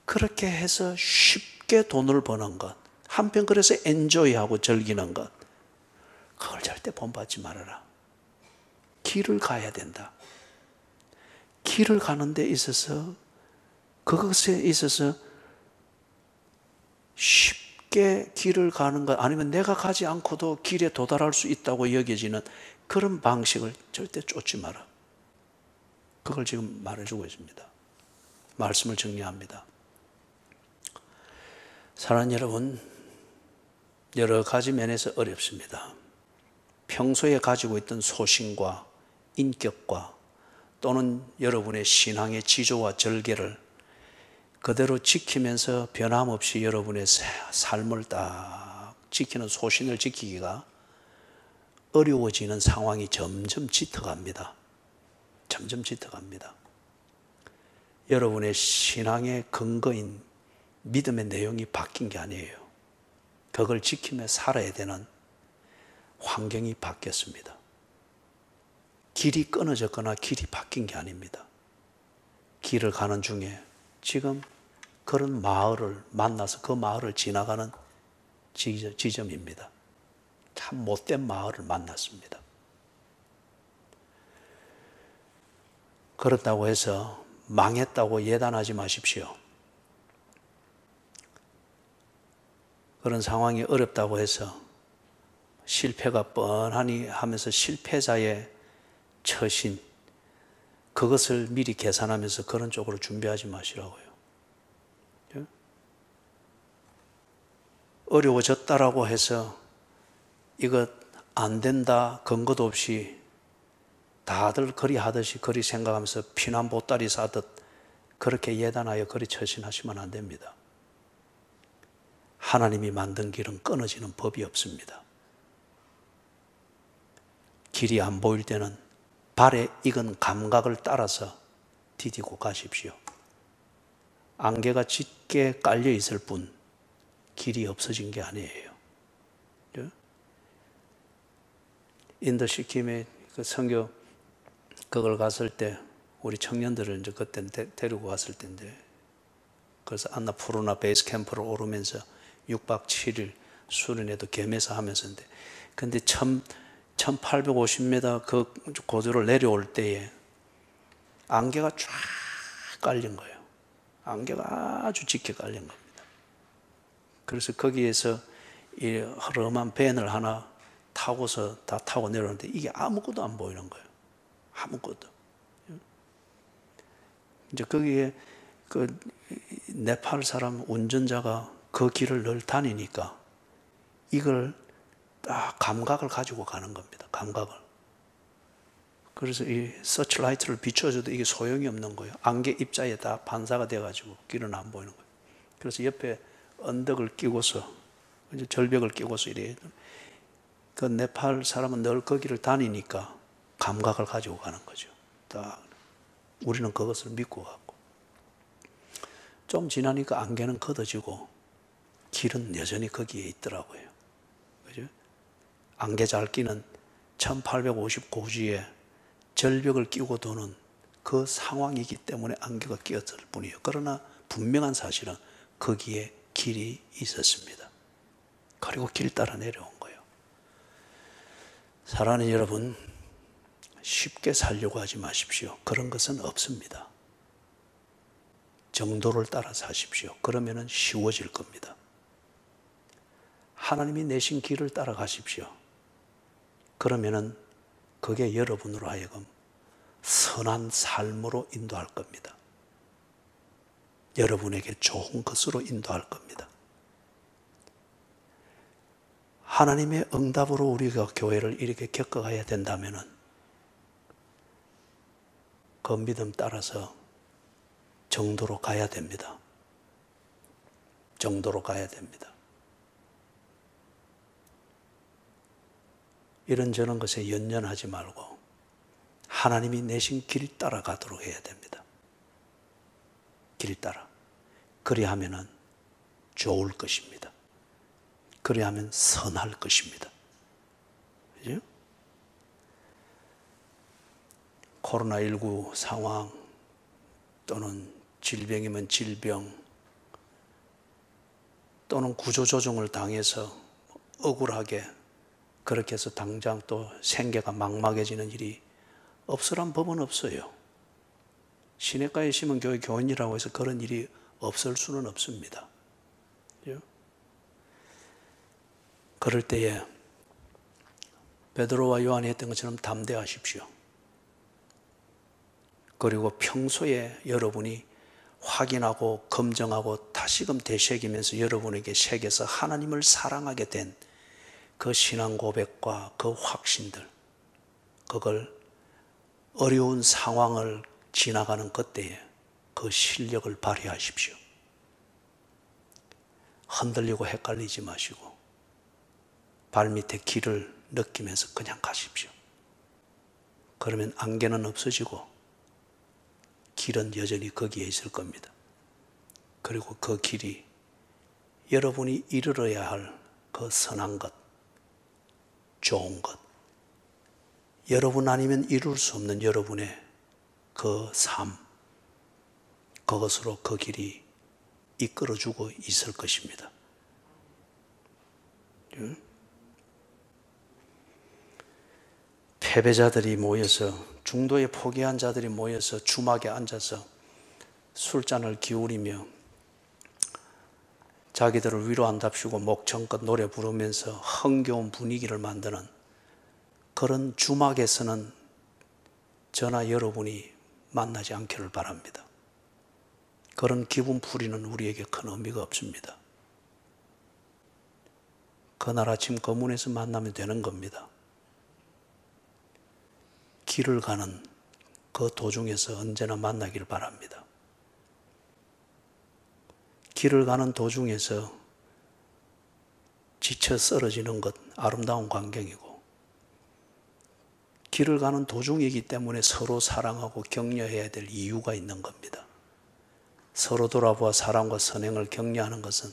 A: 그렇게 해서 쉽게 돈을 버는 것, 한편 그래서 엔조이하고 즐기는 것, 그걸 절대 본받지 말아라. 길을 가야 된다. 길을 가는 데 있어서, 그것에 있어서 쉽게 길을 가는 것, 아니면 내가 가지 않고도 길에 도달할 수 있다고 여겨지는 그런 방식을 절대 쫓지 마라. 그걸 지금 말해주고 있습니다. 말씀을 정리합니다. 사랑하는 여러분, 여러 가지 면에서 어렵습니다. 평소에 가지고 있던 소신과 인격과, 또는 여러분의 신앙의 지조와 절개를 그대로 지키면서 변함없이 여러분의 삶을 딱 지키는 소신을 지키기가 어려워지는 상황이 점점 짙어갑니다. 점점 짙어갑니다. 여러분의 신앙의 근거인 믿음의 내용이 바뀐 게 아니에요. 그걸 지키며 살아야 되는 환경이 바뀌었습니다. 길이 끊어졌거나 길이 바뀐 게 아닙니다. 길을 가는 중에 지금 그런 마을을 만나서 그 마을을 지나가는 지점입니다. 참 못된 마을을 만났습니다. 그렇다고 해서 망했다고 예단하지 마십시오. 그런 상황이 어렵다고 해서 실패가 뻔하니 하면서 실패자의 처신, 그것을 미리 계산하면서 그런 쪽으로 준비하지 마시라고요. 어려워졌다라고 해서 이거 안 된다 근거도 없이 다들 그리 하듯이 그리 생각하면서 피난 보따리 싸듯 그렇게 예단하여 그리 처신하시면 안 됩니다. 하나님이 만든 길은 끊어지는 법이 없습니다. 길이 안 보일 때는 발에 익은 감각을 따라서 디디고 가십시오. 안개가 짙게 깔려 있을 뿐 길이 없어진 게 아니에요. 인도 시킴에 그 선교 그걸 갔을 때 우리 청년들을 이제 그때 데리고 갔을 때인데, 그래서 안나푸르나 베이스 캠프로 오르면서 6박 7일 수련회도 겸해서 하면서인데, 근데 1850m 그 고도를 내려올 때에 안개가 쫙 깔린 거예요. 안개가 아주 짙게 깔린 겁니다. 그래서 거기에서 이 허름한 밴을 하나 타고서 다 타고 내려오는데 이게 아무것도 안 보이는 거예요. 아무것도. 이제 거기에 그 네팔 사람 운전자가 그 길을 늘 다니니까 이걸 딱 감각을 가지고 가는 겁니다. 감각을. 그래서 이 서치라이트를 비춰줘도 이게 소용이 없는 거예요. 안개 입자에 다 반사가 돼가지고 길은 안 보이는 거예요. 그래서 옆에 언덕을 끼고서, 이제 절벽을 끼고서 이래. 그 네팔 사람은 늘 거기를 다니니까 감각을 가지고 가는 거죠. 딱 우리는 그것을 믿고 갔고, 좀 지나니까 안개는 걷어지고 길은 여전히 거기에 있더라고요. 그죠? 안개 잘 끼는 1850고지에 절벽을 끼고 도는 그 상황이기 때문에 안개가 끼었을 뿐이에요. 그러나 분명한 사실은 거기에 길이 있었습니다. 그리고 길 따라 내려온 거예요. 사랑하는 여러분, 쉽게 살려고 하지 마십시오. 그런 것은 없습니다. 정도를 따라 사십시오. 그러면 쉬워질 겁니다. 하나님이 내신 길을 따라가십시오. 그러면 그게 여러분으로 하여금 선한 삶으로 인도할 겁니다. 여러분에게 좋은 것으로 인도할 겁니다. 하나님의 응답으로 우리가 교회를 이렇게 겪어가야 된다면 그 믿음 따라서 정도로 가야 됩니다. 정도로 가야 됩니다. 이런저런 것에 연연하지 말고 하나님이 내신 길 따라 가도록 해야 됩니다. 길 따라. 그리하면 좋을 것입니다. 그리하면 선할 것입니다. 그죠? 코로나19 상황 또는 질병이면 질병 또는 구조조정을 당해서 억울하게 그렇게 해서 당장 또 생계가 막막해지는 일이 없으란 법은 없어요. 시내가에 심은 교회 교인이라고 해서 그런 일이 없을 수는 없습니다. 그렇죠? 그럴 때에 베드로와 요한이 했던 것처럼 담대하십시오. 그리고 평소에 여러분이 확인하고 검증하고 다시금 되새기면서 여러분에게 새겨서 하나님을 사랑하게 된 그 신앙 고백과 그 확신들, 그걸 어려운 상황을 지나가는 그때에 그 실력을 발휘하십시오. 흔들리고 헷갈리지 마시고 발밑에 길을 느끼면서 그냥 가십시오. 그러면 안개는 없어지고 길은 여전히 거기에 있을 겁니다. 그리고 그 길이 여러분이 이르러야 할 그 선한 것, 좋은 것, 여러분 아니면 이룰 수 없는 여러분의 그 삶, 그것으로 그 길이 이끌어주고 있을 것입니다. 패배자들이 모여서, 중도에 포기한 자들이 모여서 주막에 앉아서 술잔을 기울이며 자기들을 위로한답시고 목청껏 노래 부르면서 흥겨운 분위기를 만드는 그런 주막에서는 저나 여러분이 만나지 않기를 바랍니다. 그런 기분 풀이는 우리에게 큰 의미가 없습니다. 그날 아침 그 문에서 만나면 되는 겁니다. 길을 가는 그 도중에서 언제나 만나길 바랍니다. 길을 가는 도중에서 지쳐 쓰러지는 것 아름다운 광경이고, 길을 가는 도중이기 때문에 서로 사랑하고 격려해야 될 이유가 있는 겁니다. 서로 돌아보아 사랑과 선행을 격려하는 것은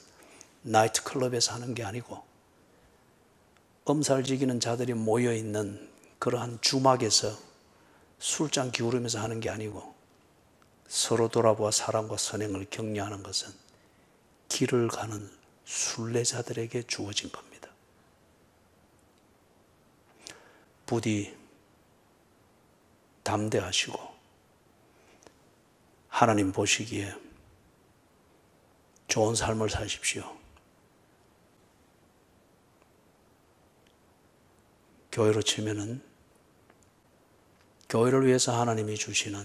A: 나이트클럽에서 하는 게 아니고 엄살지기는 자들이 모여있는 그러한 주막에서 술잔 기울이면서 하는 게 아니고, 서로 돌아보아 사랑과 선행을 격려하는 것은 길을 가는 순례자들에게 주어진 겁니다. 부디 담대하시고 하나님 보시기에 좋은 삶을 사십시오. 교회로 치면은 교회를 위해서 하나님이 주시는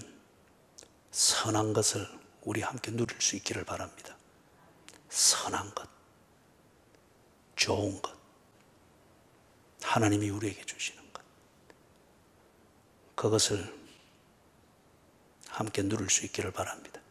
A: 선한 것을 우리 함께 누릴 수 있기를 바랍니다. 선한 것, 좋은 것, 하나님이 우리에게 주시는 것, 그것을 함께 누릴 수 있기를 바랍니다.